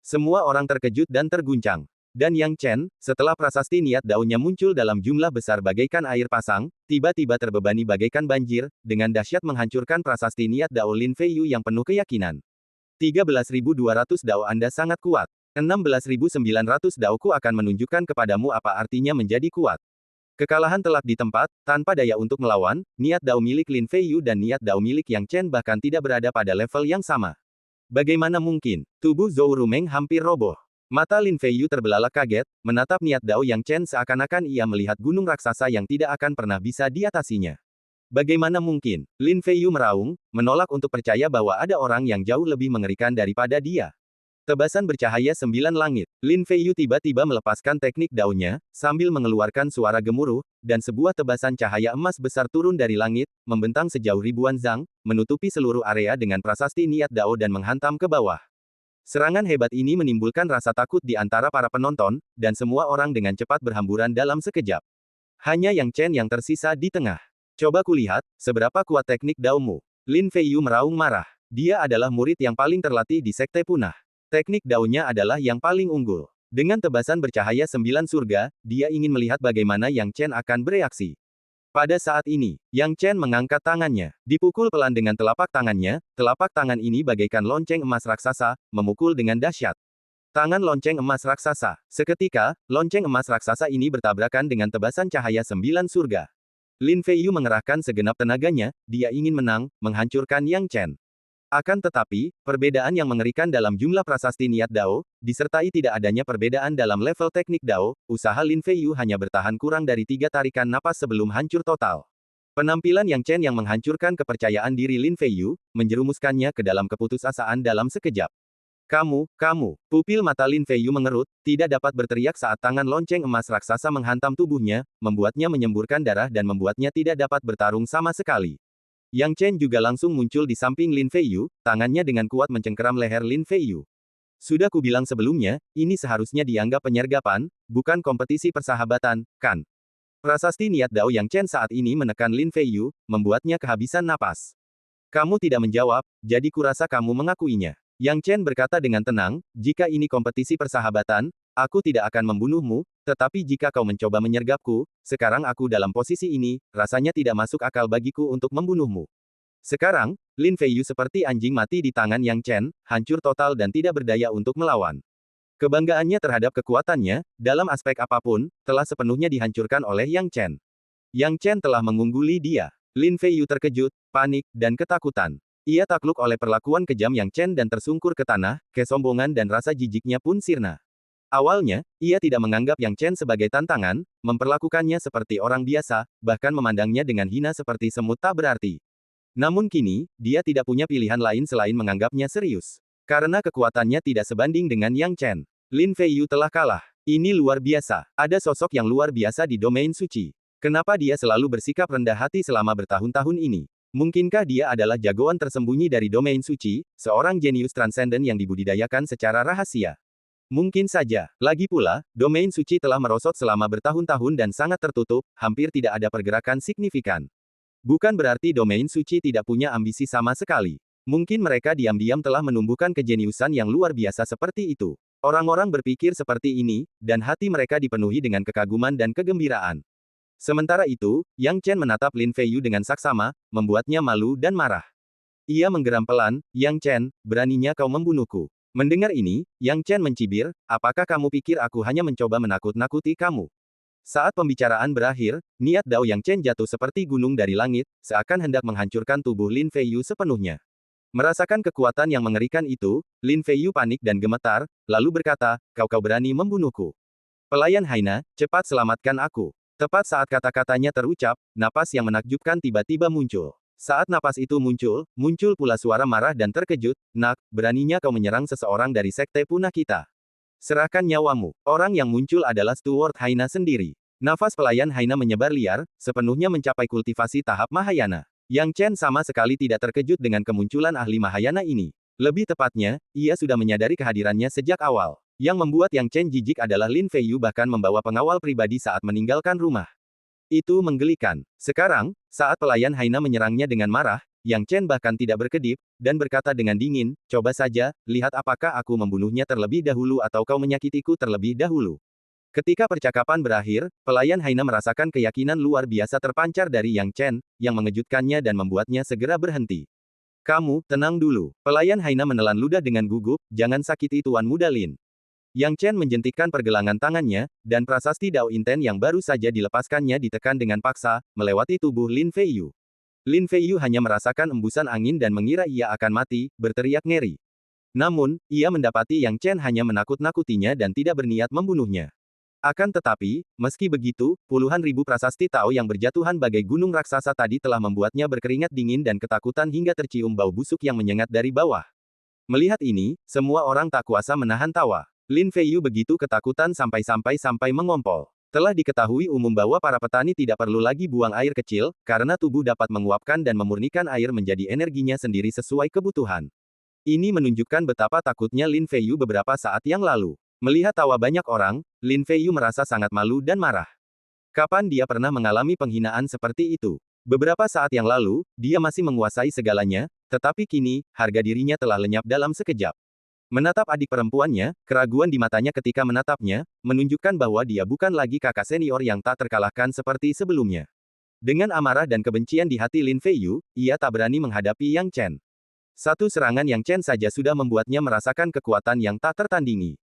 Semua orang terkejut dan terguncang. Dan Yang Chen, setelah prasasti niat Dao-nya muncul dalam jumlah besar bagaikan air pasang, tiba-tiba terbebani bagaikan banjir, dengan dahsyat menghancurkan prasasti niat Dao Lin Feiyu yang penuh keyakinan. 13.200 Dao Anda sangat kuat. 16.900 Daoku akan menunjukkan kepadamu apa artinya menjadi kuat. Kekalahan telak di tempat, tanpa daya untuk melawan, niat Dao milik Lin Feiyu dan niat Dao milik Yang Chen bahkan tidak berada pada level yang sama. Bagaimana mungkin? Tubuh Zhou Rumeng hampir roboh. Mata Lin Feiyu terbelalak kaget, menatap niat Dao Yang Chen seakan-akan ia melihat gunung raksasa yang tidak akan pernah bisa diatasinya. Bagaimana mungkin? Lin Feiyu meraung, menolak untuk percaya bahwa ada orang yang jauh lebih mengerikan daripada dia. Tebasan bercahaya 9 langit. Lin Feiyu tiba-tiba melepaskan teknik Dao-nya, sambil mengeluarkan suara gemuruh, dan sebuah tebasan cahaya emas besar turun dari langit, membentang sejauh ribuan zang, menutupi seluruh area dengan prasasti niat Dao dan menghantam ke bawah. Serangan hebat ini menimbulkan rasa takut di antara para penonton, dan semua orang dengan cepat berhamburan dalam sekejap. Hanya Yang Chen yang tersisa di tengah. Coba kulihat, seberapa kuat teknik Dao-mu. Lin Feiyu meraung marah. Dia adalah murid yang paling terlatih di Sekte Punah. Teknik Dao-nya adalah yang paling unggul. Dengan tebasan bercahaya 9 surga, dia ingin melihat bagaimana Yang Chen akan bereaksi. Pada saat ini, Yang Chen mengangkat tangannya. Dipukul pelan dengan telapak tangannya, telapak tangan ini bagaikan lonceng emas raksasa, memukul dengan dahsyat. Tangan lonceng emas raksasa. Seketika, lonceng emas raksasa ini bertabrakan dengan tebasan cahaya 9 surga. Lin Feiyu mengerahkan segenap tenaganya, dia ingin menang, menghancurkan Yang Chen. Akan tetapi, perbedaan yang mengerikan dalam jumlah prasasti niat Dao, disertai tidak adanya perbedaan dalam level teknik Dao, usaha Lin Feiyu hanya bertahan kurang dari 3 tarikan napas sebelum hancur total. Penampilan Yang Chen yang menghancurkan kepercayaan diri Lin Feiyu, menjerumuskannya ke dalam keputusasaan dalam sekejap. Kamu, pupil mata Lin Feiyu mengerut, tidak dapat berteriak saat tangan lonceng emas raksasa menghantam tubuhnya, membuatnya menyemburkan darah dan membuatnya tidak dapat bertarung sama sekali. Yang Chen juga langsung muncul di samping Lin Feiyu, tangannya dengan kuat mencengkeram leher Lin Feiyu. Sudah kubilang sebelumnya, ini seharusnya dianggap penyergapan, bukan kompetisi persahabatan, kan? Prasasti niat Dao Yang Chen saat ini menekan Lin Feiyu, membuatnya kehabisan napas. Kamu tidak menjawab, jadi kurasa kamu mengakuinya. Yang Chen berkata dengan tenang, jika ini kompetisi persahabatan, aku tidak akan membunuhmu, tetapi jika kau mencoba menyergapku, sekarang aku dalam posisi ini, rasanya tidak masuk akal bagiku untuk membunuhmu. Sekarang, Lin Feiyu seperti anjing mati di tangan Yang Chen, hancur total dan tidak berdaya untuk melawan. Kebanggaannya terhadap kekuatannya, dalam aspek apapun, telah sepenuhnya dihancurkan oleh Yang Chen. Yang Chen telah mengungguli dia. Lin Feiyu terkejut, panik, dan ketakutan. Ia takluk oleh perlakuan kejam Yang Chen dan tersungkur ke tanah, kesombongan dan rasa jijiknya pun sirna. Awalnya, ia tidak menganggap Yang Chen sebagai tantangan, memperlakukannya seperti orang biasa, bahkan memandangnya dengan hina seperti semut tak berarti. Namun kini, dia tidak punya pilihan lain selain menganggapnya serius. Karena kekuatannya tidak sebanding dengan Yang Chen. Lin Feiyu telah kalah. Ini luar biasa. Ada sosok yang luar biasa di domain suci. Kenapa dia selalu bersikap rendah hati selama bertahun-tahun ini? Mungkinkah dia adalah jagoan tersembunyi dari domain suci, seorang jenius transenden yang dibudidayakan secara rahasia? Mungkin saja. Lagi pula, domain suci telah merosot selama bertahun-tahun dan sangat tertutup, hampir tidak ada pergerakan signifikan. Bukan berarti domain suci tidak punya ambisi sama sekali. Mungkin mereka diam-diam telah menumbuhkan kejeniusan yang luar biasa seperti itu. Orang-orang berpikir seperti ini, dan hati mereka dipenuhi dengan kekaguman dan kegembiraan. Sementara itu, Yang Chen menatap Lin Feiyu dengan saksama, membuatnya malu dan marah. Ia menggeram pelan, "Yang Chen, beraninya kau membunuhku." Mendengar ini, Yang Chen mencibir, "Apakah kamu pikir aku hanya mencoba menakut-nakuti kamu?" Saat pembicaraan berakhir, niat Dao Yang Chen jatuh seperti gunung dari langit, seakan hendak menghancurkan tubuh Lin Feiyu sepenuhnya. Merasakan kekuatan yang mengerikan itu, Lin Feiyu panik dan gemetar, lalu berkata, kau berani membunuhku. Pelayan Haina, cepat selamatkan aku." Tepat saat kata-katanya terucap, napas yang menakjubkan tiba-tiba muncul. Saat napas itu muncul pula suara marah dan terkejut, "Nak, beraninya kau menyerang seseorang dari sekte punah kita. Serahkan nyawamu." Orang yang muncul adalah Steward Haina sendiri. Nafas pelayan Haina menyebar liar, sepenuhnya mencapai kultivasi tahap Mahayana. Yang Chen sama sekali tidak terkejut dengan kemunculan ahli Mahayana ini. Lebih tepatnya, ia sudah menyadari kehadirannya sejak awal. Yang membuat Yang Chen jijik adalah Lin Feiyu bahkan membawa pengawal pribadi saat meninggalkan rumah. Itu menggelikan. Sekarang, saat pelayan Haina menyerangnya dengan marah, Yang Chen bahkan tidak berkedip, dan berkata dengan dingin, "Coba saja, lihat apakah aku membunuhnya terlebih dahulu atau kau menyakitiku terlebih dahulu." Ketika percakapan berakhir, pelayan Haina merasakan keyakinan luar biasa terpancar dari Yang Chen, yang mengejutkannya dan membuatnya segera berhenti. "Kamu, tenang dulu." Pelayan Haina menelan ludah dengan gugup, "Jangan sakiti Tuan Muda Lin." Yang Chen menjentikkan pergelangan tangannya, dan prasasti Dao Inten yang baru saja dilepaskannya ditekan dengan paksa, melewati tubuh Lin Feiyu. Lin Feiyu hanya merasakan embusan angin dan mengira ia akan mati, berteriak ngeri. Namun, ia mendapati Yang Chen hanya menakut-nakutinya dan tidak berniat membunuhnya. Akan tetapi, meski begitu, puluhan ribu prasasti Tao yang berjatuhan bagai gunung raksasa tadi telah membuatnya berkeringat dingin dan ketakutan hingga tercium bau busuk yang menyengat dari bawah. Melihat ini, semua orang tak kuasa menahan tawa. Lin Feiyu begitu ketakutan sampai mengompol. Telah diketahui umum bahwa para petani tidak perlu lagi buang air kecil, karena tubuh dapat menguapkan dan memurnikan air menjadi energinya sendiri sesuai kebutuhan. Ini menunjukkan betapa takutnya Lin Feiyu beberapa saat yang lalu. Melihat tawa banyak orang, Lin Feiyu merasa sangat malu dan marah. Kapan dia pernah mengalami penghinaan seperti itu? Beberapa saat yang lalu, dia masih menguasai segalanya, tetapi kini, harga dirinya telah lenyap dalam sekejap. Menatap adik perempuannya, keraguan di matanya ketika menatapnya, menunjukkan bahwa dia bukan lagi kakak senior yang tak terkalahkan seperti sebelumnya. Dengan amarah dan kebencian di hati Lin Feiyu, ia tak berani menghadapi Yang Chen. Satu serangan Yang Chen saja sudah membuatnya merasakan kekuatan yang tak tertandingi.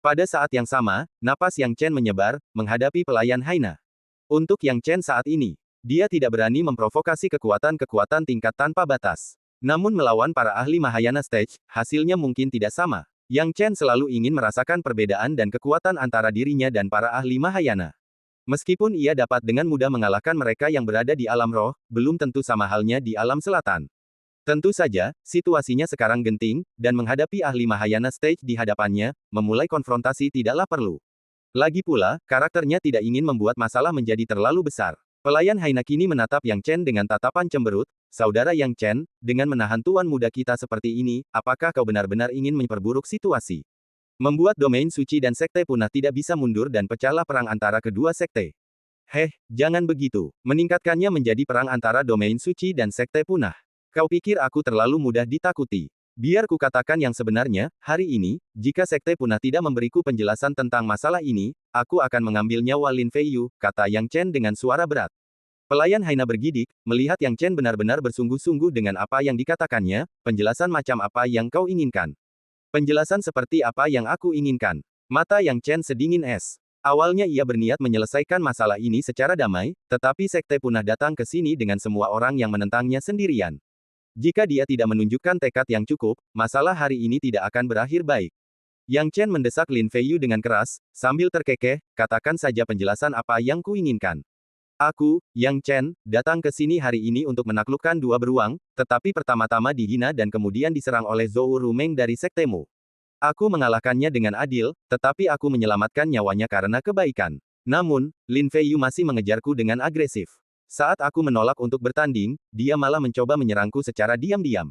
Pada saat yang sama, napas Yang Chen menyebar, menghadapi pelayan Haina. Untuk Yang Chen saat ini, dia tidak berani memprovokasi kekuatan-kekuatan tingkat tanpa batas. Namun melawan para ahli Mahayana Stage, hasilnya mungkin tidak sama. Yang Chen selalu ingin merasakan perbedaan dan kekuatan antara dirinya dan para ahli Mahayana. Meskipun ia dapat dengan mudah mengalahkan mereka yang berada di alam roh, belum tentu sama halnya di alam selatan. Tentu saja, situasinya sekarang genting, dan menghadapi ahli Mahayana Stage di hadapannya, memulai konfrontasi tidaklah perlu. Lagi pula, karakternya tidak ingin membuat masalah menjadi terlalu besar. Pelayan Haina kini menatap Yang Chen dengan tatapan cemberut, "Saudara Yang Chen, dengan menahan tuan muda kita seperti ini, apakah kau benar-benar ingin memperburuk situasi? Membuat domain suci dan sekte punah tidak bisa mundur dan pecahlah perang antara kedua sekte." Jangan begitu. Meningkatkannya menjadi perang antara domain suci dan sekte punah. Kau pikir aku terlalu mudah ditakuti? Biar ku katakan yang sebenarnya, hari ini, jika sekte punah tidak memberiku penjelasan tentang masalah ini, aku akan mengambil nyawa Lin Feiyu, kata Yang Chen dengan suara berat. Pelayan Haina bergidik, melihat Yang Chen benar-benar bersungguh-sungguh dengan apa yang dikatakannya, penjelasan macam apa yang kau inginkan. Penjelasan seperti apa yang aku inginkan. Mata Yang Chen sedingin es. Awalnya ia berniat menyelesaikan masalah ini secara damai, tetapi sekte punah datang ke sini dengan semua orang yang menentangnya sendirian. Jika dia tidak menunjukkan tekad yang cukup, masalah hari ini tidak akan berakhir baik. Yang Chen mendesak Lin Feiyu dengan keras, sambil terkekeh, katakan saja penjelasan apa yang kuinginkan. Aku, Yang Chen, datang ke sini hari ini untuk menaklukkan dua beruang, tetapi pertama-tama dihina dan kemudian diserang oleh Zhou Rumeng dari sektemu. Aku mengalahkannya dengan adil, tetapi aku menyelamatkan nyawanya karena kebaikan. Namun, Lin Feiyu masih mengejarku dengan agresif. Saat aku menolak untuk bertanding, dia malah mencoba menyerangku secara diam-diam.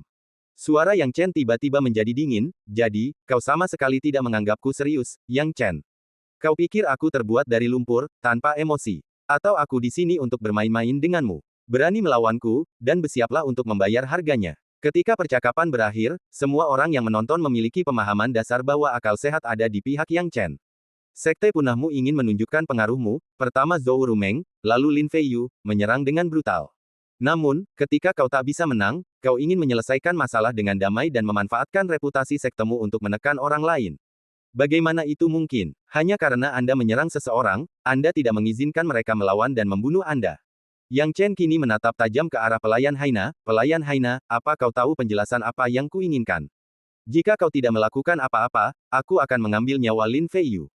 Suara Yang Chen tiba-tiba menjadi dingin, jadi, kau sama sekali tidak menganggapku serius, Yang Chen. Kau pikir aku terbuat dari lumpur, tanpa emosi. Atau aku di sini untuk bermain-main denganmu. Berani melawanku, dan bersiaplah untuk membayar harganya. Ketika percakapan berakhir, semua orang yang menonton memiliki pemahaman dasar bahwa akal sehat ada di pihak Yang Chen. Sekte punahmu ingin menunjukkan pengaruhmu, pertama Zhou Rumeng, lalu Lin Feiyu, menyerang dengan brutal. Namun, ketika kau tak bisa menang, kau ingin menyelesaikan masalah dengan damai dan memanfaatkan reputasi sektemu untuk menekan orang lain. Bagaimana itu mungkin? Hanya karena Anda menyerang seseorang, Anda tidak mengizinkan mereka melawan dan membunuh Anda. Yang Chen kini menatap tajam ke arah pelayan Haina. Pelayan Haina, apa kau tahu penjelasan apa yang kuinginkan? Jika kau tidak melakukan apa-apa, aku akan mengambil nyawa Lin Feiyu.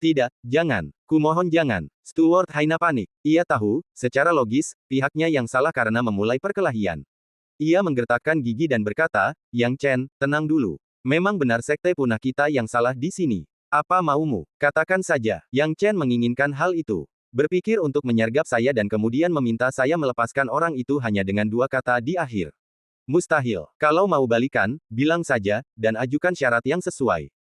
Tidak, jangan. Kumohon jangan. Steward Haina panik. Ia tahu, secara logis, pihaknya yang salah karena memulai perkelahian. Ia menggertakkan gigi dan berkata, Yang Chen, tenang dulu. Memang benar sekte punah kita yang salah di sini. Apa maumu? Katakan saja. Yang Chen menginginkan hal itu. Berpikir untuk menyergap saya dan kemudian meminta saya melepaskan orang itu hanya dengan dua kata di akhir. Mustahil. Kalau mau balikan, bilang saja, dan ajukan syarat yang sesuai.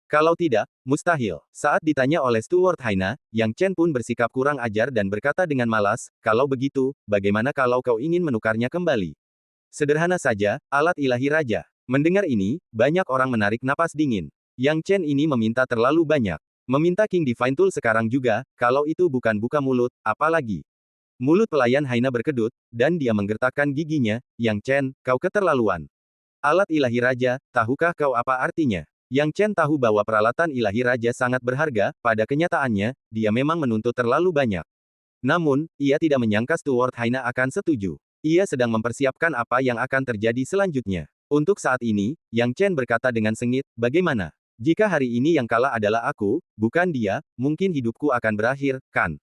Kalau tidak, mustahil. Saat ditanya oleh Steward Haina, Yang Chen pun bersikap kurang ajar dan berkata dengan malas, kalau begitu, bagaimana kalau kau ingin menukarnya kembali? Sederhana saja, alat ilahi raja. Mendengar ini, banyak orang menarik napas dingin. Yang Chen ini meminta terlalu banyak. Meminta King Divine Tool sekarang juga, kalau itu bukan buka mulut, apalagi. Mulut pelayan Haina berkedut, dan dia menggertakkan giginya, Yang Chen, kau keterlaluan. Alat ilahi raja, tahukah kau apa artinya? Yang Chen tahu bahwa peralatan ilahi raja sangat berharga, pada kenyataannya, dia memang menuntut terlalu banyak. Namun, ia tidak menyangka Steward Haina akan setuju. Ia sedang mempersiapkan apa yang akan terjadi selanjutnya. Untuk saat ini, Yang Chen berkata dengan sengit, bagaimana? Jika hari ini yang kalah adalah aku, bukan dia, mungkin hidupku akan berakhir, kan?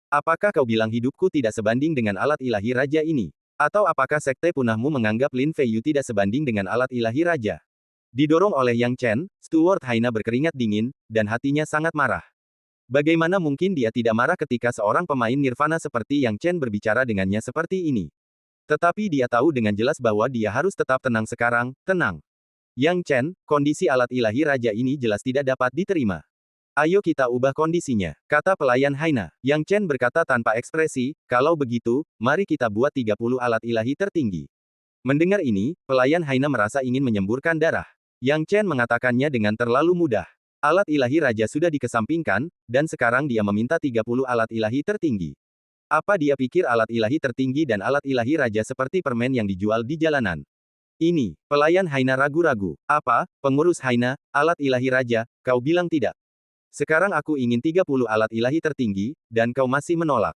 Apakah kau bilang hidupku tidak sebanding dengan alat ilahi raja ini? Atau apakah sekte punahmu menganggap Lin Feiyu tidak sebanding dengan alat ilahi raja? Didorong oleh Yang Chen, Steward Haina berkeringat dingin, dan hatinya sangat marah. Bagaimana mungkin dia tidak marah ketika seorang pemain Nirvana seperti Yang Chen berbicara dengannya seperti ini? Tetapi dia tahu dengan jelas bahwa dia harus tetap tenang sekarang, tenang. Yang Chen, kondisi alat ilahi raja ini jelas tidak dapat diterima. Ayo kita ubah kondisinya, kata pelayan Haina. Yang Chen berkata tanpa ekspresi, kalau begitu, mari kita buat 30 alat ilahi tertinggi. Mendengar ini, pelayan Haina merasa ingin menyemburkan darah. Yang Chen mengatakannya dengan terlalu mudah. Alat ilahi raja sudah dikesampingkan, dan sekarang dia meminta 30 alat ilahi tertinggi. Apa dia pikir alat ilahi tertinggi dan alat ilahi raja seperti permen yang dijual di jalanan? Ini, pelayan Haina ragu-ragu. Apa, pengurus Haina, alat ilahi raja, kau bilang tidak? Sekarang aku ingin 30 alat ilahi tertinggi, dan kau masih menolak.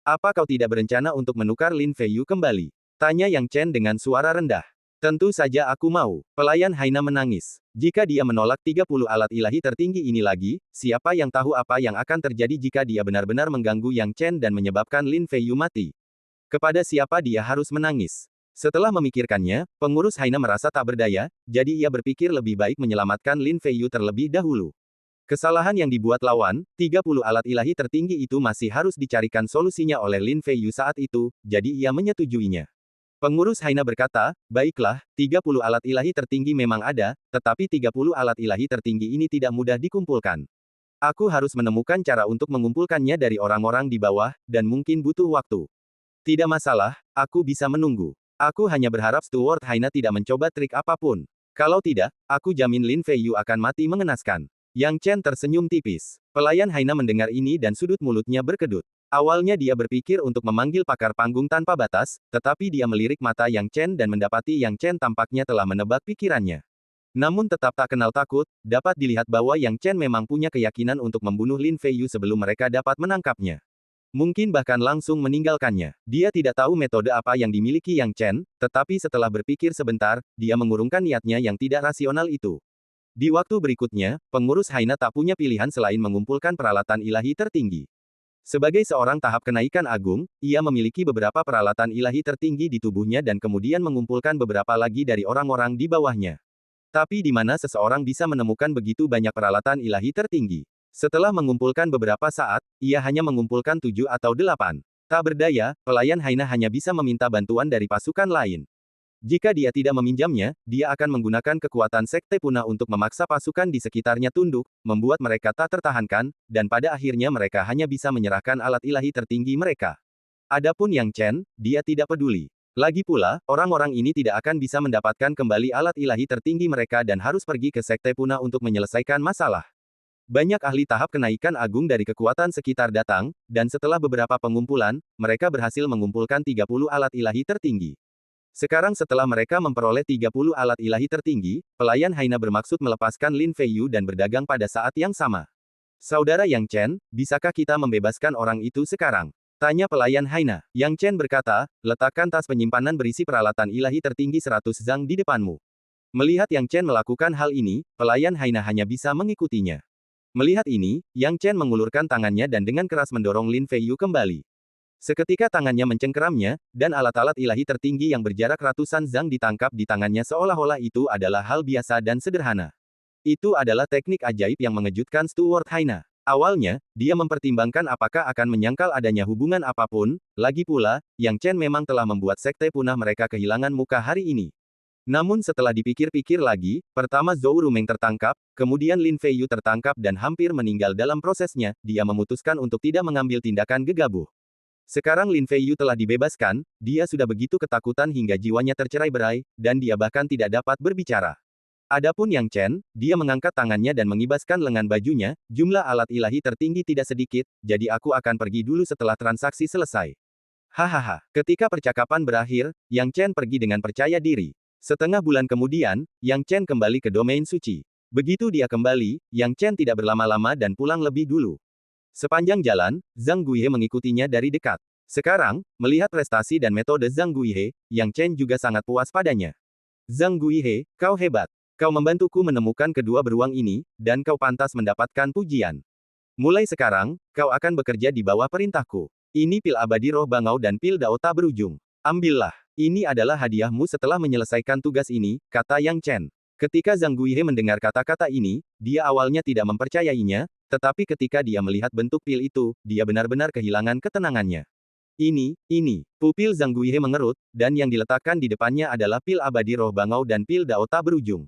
Apa kau tidak berencana untuk menukar Lin Feiyu kembali? Tanya Yang Chen dengan suara rendah. Tentu saja aku mau. Pelayan Haina menangis. Jika dia menolak 30 alat ilahi tertinggi ini lagi, siapa yang tahu apa yang akan terjadi jika dia benar-benar mengganggu Yang Chen dan menyebabkan Lin Feiyu mati? Kepada siapa dia harus menangis? Setelah memikirkannya, pengurus Haina merasa tak berdaya, jadi ia berpikir lebih baik menyelamatkan Lin Feiyu terlebih dahulu. Kesalahan yang dibuat lawan, 30 alat ilahi tertinggi itu masih harus dicarikan solusinya oleh Lin Feiyu saat itu, jadi ia menyetujuinya. Pengurus Haina berkata, baiklah, 30 alat ilahi tertinggi memang ada, tetapi 30 alat ilahi tertinggi ini tidak mudah dikumpulkan. Aku harus menemukan cara untuk mengumpulkannya dari orang-orang di bawah, dan mungkin butuh waktu. Tidak masalah, aku bisa menunggu. Aku hanya berharap Steward Haina tidak mencoba trik apapun. Kalau tidak, aku jamin Lin Feiyu akan mati mengenaskan. Yang Chen tersenyum tipis. Pelayan Haina mendengar ini dan sudut mulutnya berkedut. Awalnya dia berpikir untuk memanggil pakar panggung tanpa batas, tetapi dia melirik mata Yang Chen dan mendapati Yang Chen tampaknya telah menebak pikirannya. Namun tetap tak kenal takut, dapat dilihat bahwa Yang Chen memang punya keyakinan untuk membunuh Lin Feiyu sebelum mereka dapat menangkapnya. Mungkin bahkan langsung meninggalkannya. Dia tidak tahu metode apa yang dimiliki Yang Chen, tetapi setelah berpikir sebentar, dia mengurungkan niatnya yang tidak rasional itu. Di waktu berikutnya, pengurus Haina tak punya pilihan selain mengumpulkan peralatan ilahi tertinggi. Sebagai seorang tahap kenaikan agung, ia memiliki beberapa peralatan ilahi tertinggi di tubuhnya dan kemudian mengumpulkan beberapa lagi dari orang-orang di bawahnya. Tapi di mana seseorang bisa menemukan begitu banyak peralatan ilahi tertinggi? Setelah mengumpulkan beberapa saat, ia hanya mengumpulkan 7 atau 8. Tak berdaya, pelayan Haina hanya bisa meminta bantuan dari pasukan lain. Jika dia tidak meminjamnya, dia akan menggunakan kekuatan Sekte Punah untuk memaksa pasukan di sekitarnya tunduk, membuat mereka tak tertahankan, dan pada akhirnya mereka hanya bisa menyerahkan alat ilahi tertinggi mereka. Adapun Yang Chen, dia tidak peduli. Lagi pula, orang-orang ini tidak akan bisa mendapatkan kembali alat ilahi tertinggi mereka dan harus pergi ke Sekte Punah untuk menyelesaikan masalah. Banyak ahli tahap kenaikan agung dari kekuatan sekitar datang, dan setelah beberapa pengumpulan, mereka berhasil mengumpulkan 30 alat ilahi tertinggi. Sekarang setelah mereka memperoleh 30 alat ilahi tertinggi, pelayan Haina bermaksud melepaskan Lin Feiyu dan berdagang pada saat yang sama. Saudara Yang Chen, bisakah kita membebaskan orang itu sekarang? Tanya pelayan Haina. Yang Chen berkata, letakkan tas penyimpanan berisi peralatan ilahi tertinggi 100 zang di depanmu. Melihat Yang Chen melakukan hal ini, pelayan Haina hanya bisa mengikutinya. Melihat ini, Yang Chen mengulurkan tangannya dan dengan keras mendorong Lin Feiyu kembali. Seketika tangannya mencengkeramnya, dan alat-alat ilahi tertinggi yang berjarak ratusan zang ditangkap di tangannya seolah-olah itu adalah hal biasa dan sederhana. Itu adalah teknik ajaib yang mengejutkan Steward Haina. Awalnya, dia mempertimbangkan apakah akan menyangkal adanya hubungan apapun, lagi pula, Yang Chen memang telah membuat Sekte Punah mereka kehilangan muka hari ini. Namun setelah dipikir-pikir lagi, pertama Zhou Rumeng tertangkap, kemudian Lin Feiyu tertangkap dan hampir meninggal dalam prosesnya, dia memutuskan untuk tidak mengambil tindakan gegabah. Sekarang Lin Feiyu telah dibebaskan, dia sudah begitu ketakutan hingga jiwanya tercerai-berai, dan dia bahkan tidak dapat berbicara. Adapun Yang Chen, dia mengangkat tangannya dan mengibaskan lengan bajunya, jumlah alat ilahi tertinggi tidak sedikit, jadi aku akan pergi dulu setelah transaksi selesai. Hahaha, ketika percakapan berakhir, Yang Chen pergi dengan percaya diri. Setengah bulan kemudian, Yang Chen kembali ke domain suci. Begitu dia kembali, Yang Chen tidak berlama-lama dan pulang lebih dulu. Sepanjang jalan, Zhang Guihe mengikutinya dari dekat. Sekarang, melihat prestasi dan metode Zhang Guihe, Yang Chen juga sangat puas padanya. Zhang Guihe, kau hebat. Kau membantuku menemukan kedua beruang ini, dan kau pantas mendapatkan pujian. Mulai sekarang, kau akan bekerja di bawah perintahku. Ini pil abadi roh bangau dan pil dao tak berujung. Ambillah. Ini adalah hadiahmu setelah menyelesaikan tugas ini, kata Yang Chen. Ketika Zhang Guihe mendengar kata-kata ini, dia awalnya tidak mempercayainya, tetapi ketika dia melihat bentuk pil itu, dia benar-benar kehilangan ketenangannya. Ini. Pupil Zhang Guihe mengerut, dan yang diletakkan di depannya adalah pil abadi roh bangau dan pil dao tak berujung.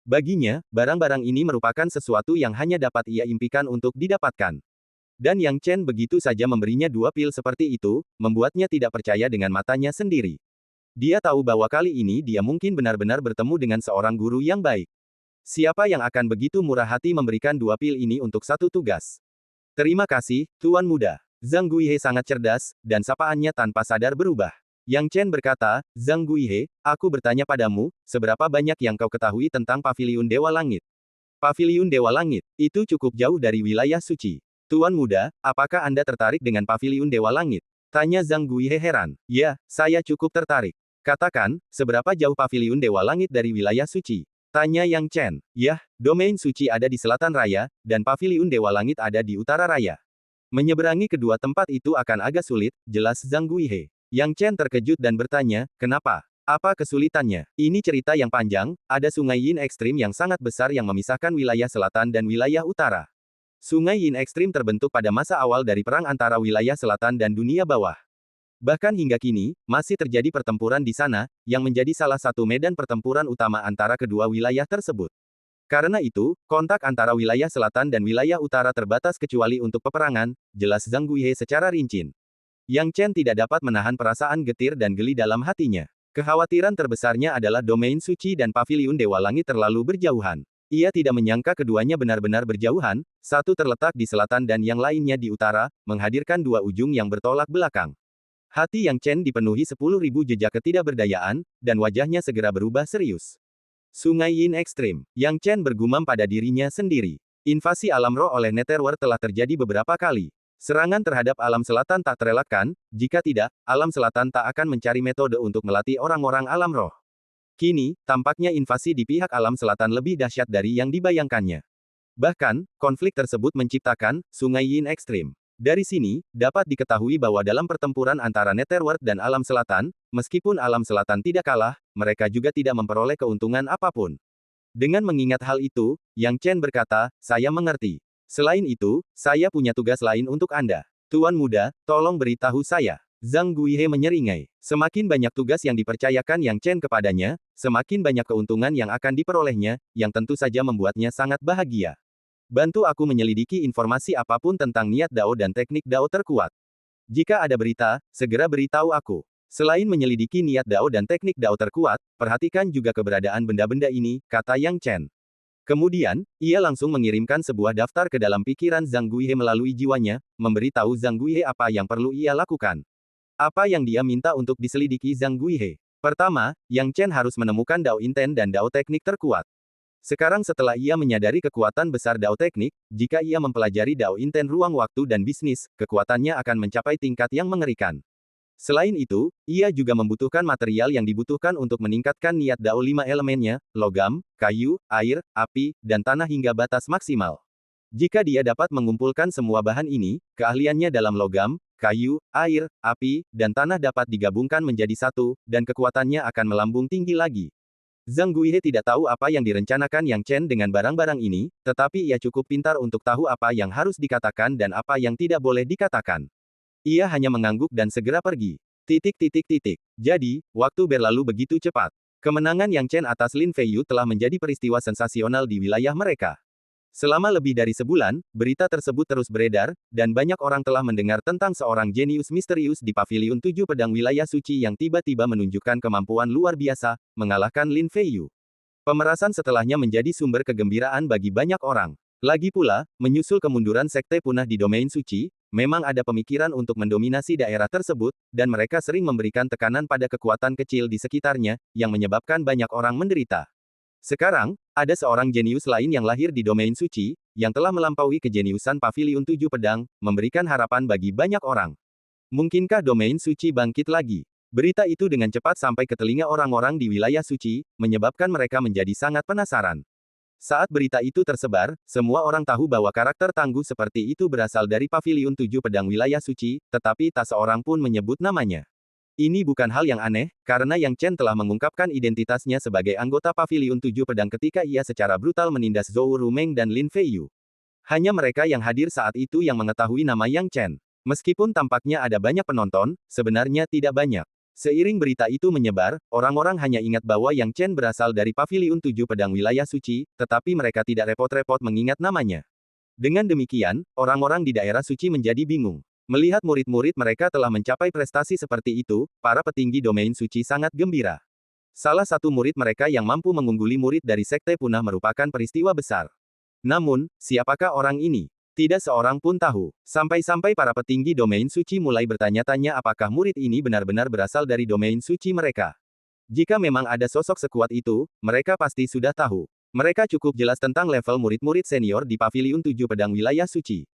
Baginya, barang-barang ini merupakan sesuatu yang hanya dapat ia impikan untuk didapatkan. Dan Yang Chen begitu saja memberinya dua pil seperti itu, membuatnya tidak percaya dengan matanya sendiri. Dia tahu bahwa kali ini dia mungkin benar-benar bertemu dengan seorang guru yang baik. Siapa yang akan begitu murah hati memberikan dua pil ini untuk satu tugas? Terima kasih, Tuan Muda. Zhang Guihe sangat cerdas, dan sapaannya tanpa sadar berubah. Yang Chen berkata, Zhang Guihe, aku bertanya padamu, seberapa banyak yang kau ketahui tentang Paviliun Dewa Langit? Paviliun Dewa Langit, itu cukup jauh dari wilayah suci. Tuan Muda, apakah Anda tertarik dengan Paviliun Dewa Langit? Tanya Zhang Guihe heran. Ya, saya cukup tertarik. Katakan, seberapa jauh Paviliun Dewa Langit dari wilayah suci? Tanya Yang Chen. Yah, domain suci ada di selatan raya, dan Paviliun Dewa Langit ada di utara raya. Menyeberangi kedua tempat itu akan agak sulit, jelas Zhang Guihe. Yang Chen terkejut dan bertanya, kenapa? Apa kesulitannya? Ini cerita yang panjang, ada sungai Yin ekstrim yang sangat besar yang memisahkan wilayah selatan dan wilayah utara. Sungai Yin ekstrim terbentuk pada masa awal dari perang antara wilayah selatan dan dunia bawah. Bahkan hingga kini, masih terjadi pertempuran di sana, yang menjadi salah satu medan pertempuran utama antara kedua wilayah tersebut. Karena itu, kontak antara wilayah selatan dan wilayah utara terbatas kecuali untuk peperangan, jelas Zhang Guihe secara rinci. Yang Chen tidak dapat menahan perasaan getir dan geli dalam hatinya. Kekhawatiran terbesarnya adalah domain suci dan Paviliun Dewa Langit terlalu berjauhan. Ia tidak menyangka keduanya benar-benar berjauhan, satu terletak di selatan dan yang lainnya di utara, menghadirkan dua ujung yang bertolak belakang. Hati Yang Chen dipenuhi 10.000 jejak ketidakberdayaan, dan wajahnya segera berubah serius. Sungai Yin ekstrim. Yang Chen bergumam pada dirinya sendiri. Invasi alam roh oleh Netherworld telah terjadi beberapa kali. Serangan terhadap alam selatan tak terelakkan, jika tidak, alam selatan tak akan mencari metode untuk melatih orang-orang alam roh. Kini, tampaknya invasi di pihak alam selatan lebih dahsyat dari yang dibayangkannya. Bahkan, konflik tersebut menciptakan Sungai Yin ekstrim. Dari sini, dapat diketahui bahwa dalam pertempuran antara Netherworld dan alam selatan, meskipun alam selatan tidak kalah, mereka juga tidak memperoleh keuntungan apapun. Dengan mengingat hal itu, Yang Chen berkata, saya mengerti. Selain itu, saya punya tugas lain untuk Anda. Tuan Muda, tolong beritahu saya. Zhang Guihe menyeringai. Semakin banyak tugas yang dipercayakan Yang Chen kepadanya, semakin banyak keuntungan yang akan diperolehnya, yang tentu saja membuatnya sangat bahagia. Bantu aku menyelidiki informasi apapun tentang niat Dao dan teknik Dao terkuat. Jika ada berita, segera beritahu aku. Selain menyelidiki niat Dao dan teknik Dao terkuat, perhatikan juga keberadaan benda-benda ini, kata Yang Chen. Kemudian, ia langsung mengirimkan sebuah daftar ke dalam pikiran Zhang Guihe melalui jiwanya, memberitahu Zhang Guihe apa yang perlu ia lakukan. Apa yang dia minta untuk diselidiki Zhang Guihe? Pertama, Yang Chen harus menemukan Dao Inten dan Dao teknik terkuat. Sekarang setelah ia menyadari kekuatan besar Dao teknik, jika ia mempelajari Dao Inten ruang waktu dan bisnis, kekuatannya akan mencapai tingkat yang mengerikan. Selain itu, ia juga membutuhkan material yang dibutuhkan untuk meningkatkan niat Dao 5 elemennya, logam, kayu, air, api, dan tanah hingga batas maksimal. Jika dia dapat mengumpulkan semua bahan ini, keahliannya dalam logam, kayu, air, api, dan tanah dapat digabungkan menjadi satu, dan kekuatannya akan melambung tinggi lagi. Zhang Guihe tidak tahu apa yang direncanakan Yang Chen dengan barang-barang ini, tetapi ia cukup pintar untuk tahu apa yang harus dikatakan dan apa yang tidak boleh dikatakan. Ia hanya mengangguk dan segera pergi. Jadi, waktu berlalu begitu cepat. Kemenangan Yang Chen atas Lin Feiyu telah menjadi peristiwa sensasional di wilayah mereka. Selama lebih dari sebulan, berita tersebut terus beredar, dan banyak orang telah mendengar tentang seorang jenius misterius di Paviliun 7 Pedang Wilayah Suci yang tiba-tiba menunjukkan kemampuan luar biasa, mengalahkan Lin Feiyu. Pemerasan setelahnya menjadi sumber kegembiraan bagi banyak orang. Lagi pula, menyusul kemunduran sekte punah di domain suci, memang ada pemikiran untuk mendominasi daerah tersebut, dan mereka sering memberikan tekanan pada kekuatan kecil di sekitarnya, yang menyebabkan banyak orang menderita. Sekarang, ada seorang jenius lain yang lahir di domain suci, yang telah melampaui kejeniusan Paviliun 7 Pedang, memberikan harapan bagi banyak orang. Mungkinkah domain suci bangkit lagi? Berita itu dengan cepat sampai ke telinga orang-orang di wilayah suci, menyebabkan mereka menjadi sangat penasaran. Saat berita itu tersebar, semua orang tahu bahwa karakter tangguh seperti itu berasal dari Paviliun 7 Pedang Wilayah Suci, tetapi tak seorang pun menyebut namanya. Ini bukan hal yang aneh, karena Yang Chen telah mengungkapkan identitasnya sebagai anggota Paviliun 7 Pedang ketika ia secara brutal menindas Zhou Rumeng dan Lin Feiyu. Hanya mereka yang hadir saat itu yang mengetahui nama Yang Chen. Meskipun tampaknya ada banyak penonton, sebenarnya tidak banyak. Seiring berita itu menyebar, orang-orang hanya ingat bahwa Yang Chen berasal dari Paviliun 7 Pedang Wilayah Suci, tetapi mereka tidak repot-repot mengingat namanya. Dengan demikian, orang-orang di daerah suci menjadi bingung. Melihat murid-murid mereka telah mencapai prestasi seperti itu, para petinggi domain suci sangat gembira. Salah satu murid mereka yang mampu mengungguli murid dari sekte punah merupakan peristiwa besar. Namun, siapakah orang ini? Tidak seorang pun tahu. Sampai-sampai para petinggi domain suci mulai bertanya-tanya apakah murid ini benar-benar berasal dari domain suci mereka. Jika memang ada sosok sekuat itu, mereka pasti sudah tahu. Mereka cukup jelas tentang level murid-murid senior di Paviliun 7 Pedang Wilayah Suci.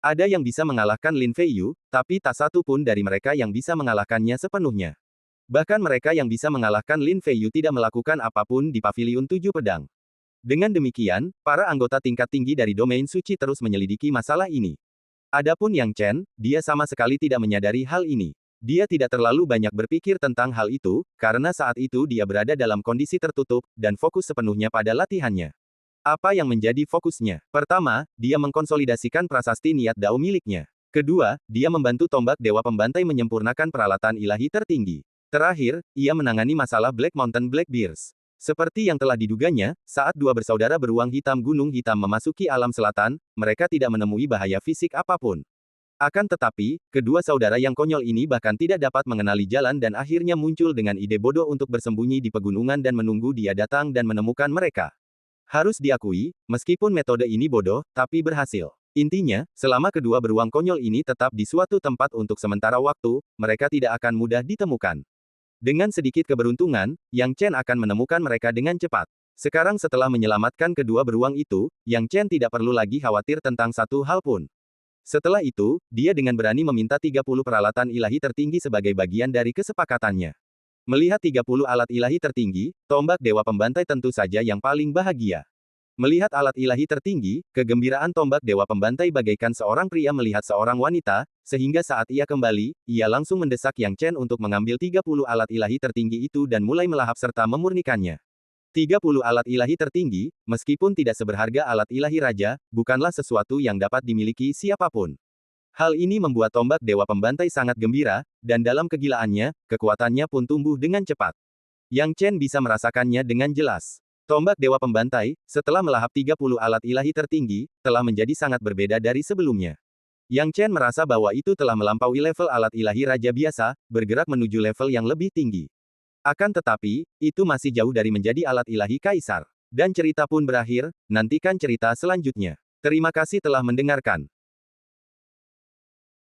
Ada yang bisa mengalahkan Lin Feiyu, tapi tak satu pun dari mereka yang bisa mengalahkannya sepenuhnya. Bahkan mereka yang bisa mengalahkan Lin Feiyu tidak melakukan apapun di Paviliun 7 Pedang. Dengan demikian, para anggota tingkat tinggi dari domain suci terus menyelidiki masalah ini. Adapun Yang Chen, dia sama sekali tidak menyadari hal ini. Dia tidak terlalu banyak berpikir tentang hal itu, karena saat itu dia berada dalam kondisi tertutup, dan fokus sepenuhnya pada latihannya. Apa yang menjadi fokusnya? Pertama, dia mengkonsolidasikan prasasti niat Dao miliknya. Kedua, dia membantu tombak Dewa Pembantai menyempurnakan peralatan ilahi tertinggi. Terakhir, ia menangani masalah Black Mountain Blackbears. Seperti yang telah diduganya, saat dua bersaudara beruang hitam Gunung Hitam memasuki alam selatan, mereka tidak menemui bahaya fisik apapun. Akan tetapi, kedua saudara yang konyol ini bahkan tidak dapat mengenali jalan dan akhirnya muncul dengan ide bodoh untuk bersembunyi di pegunungan dan menunggu dia datang dan menemukan mereka. Harus diakui, meskipun metode ini bodoh, tapi berhasil. Intinya, selama kedua beruang konyol ini tetap di suatu tempat untuk sementara waktu, mereka tidak akan mudah ditemukan. Dengan sedikit keberuntungan, Yang Chen akan menemukan mereka dengan cepat. Sekarang setelah menyelamatkan kedua beruang itu, Yang Chen tidak perlu lagi khawatir tentang satu hal pun. Setelah itu, dia dengan berani meminta 30 peralatan ilahi tertinggi sebagai bagian dari kesepakatannya. Melihat 30 alat ilahi tertinggi, tombak Dewa Pembantai tentu saja yang paling bahagia. Melihat alat ilahi tertinggi, kegembiraan tombak Dewa Pembantai bagaikan seorang pria melihat seorang wanita, sehingga saat ia kembali, ia langsung mendesak Yang Chen untuk mengambil 30 alat ilahi tertinggi itu dan mulai melahap serta memurnikannya. 30 alat ilahi tertinggi, meskipun tidak seberharga alat ilahi raja, bukanlah sesuatu yang dapat dimiliki siapapun. Hal ini membuat tombak Dewa Pembantai sangat gembira, dan dalam kegilaannya, kekuatannya pun tumbuh dengan cepat. Yang Chen bisa merasakannya dengan jelas. Tombak Dewa Pembantai, setelah melahap 30 alat ilahi tertinggi, telah menjadi sangat berbeda dari sebelumnya. Yang Chen merasa bahwa itu telah melampaui level alat ilahi raja biasa, bergerak menuju level yang lebih tinggi. Akan tetapi, itu masih jauh dari menjadi alat ilahi kaisar. Dan cerita pun berakhir, nantikan cerita selanjutnya. Terima kasih telah mendengarkan.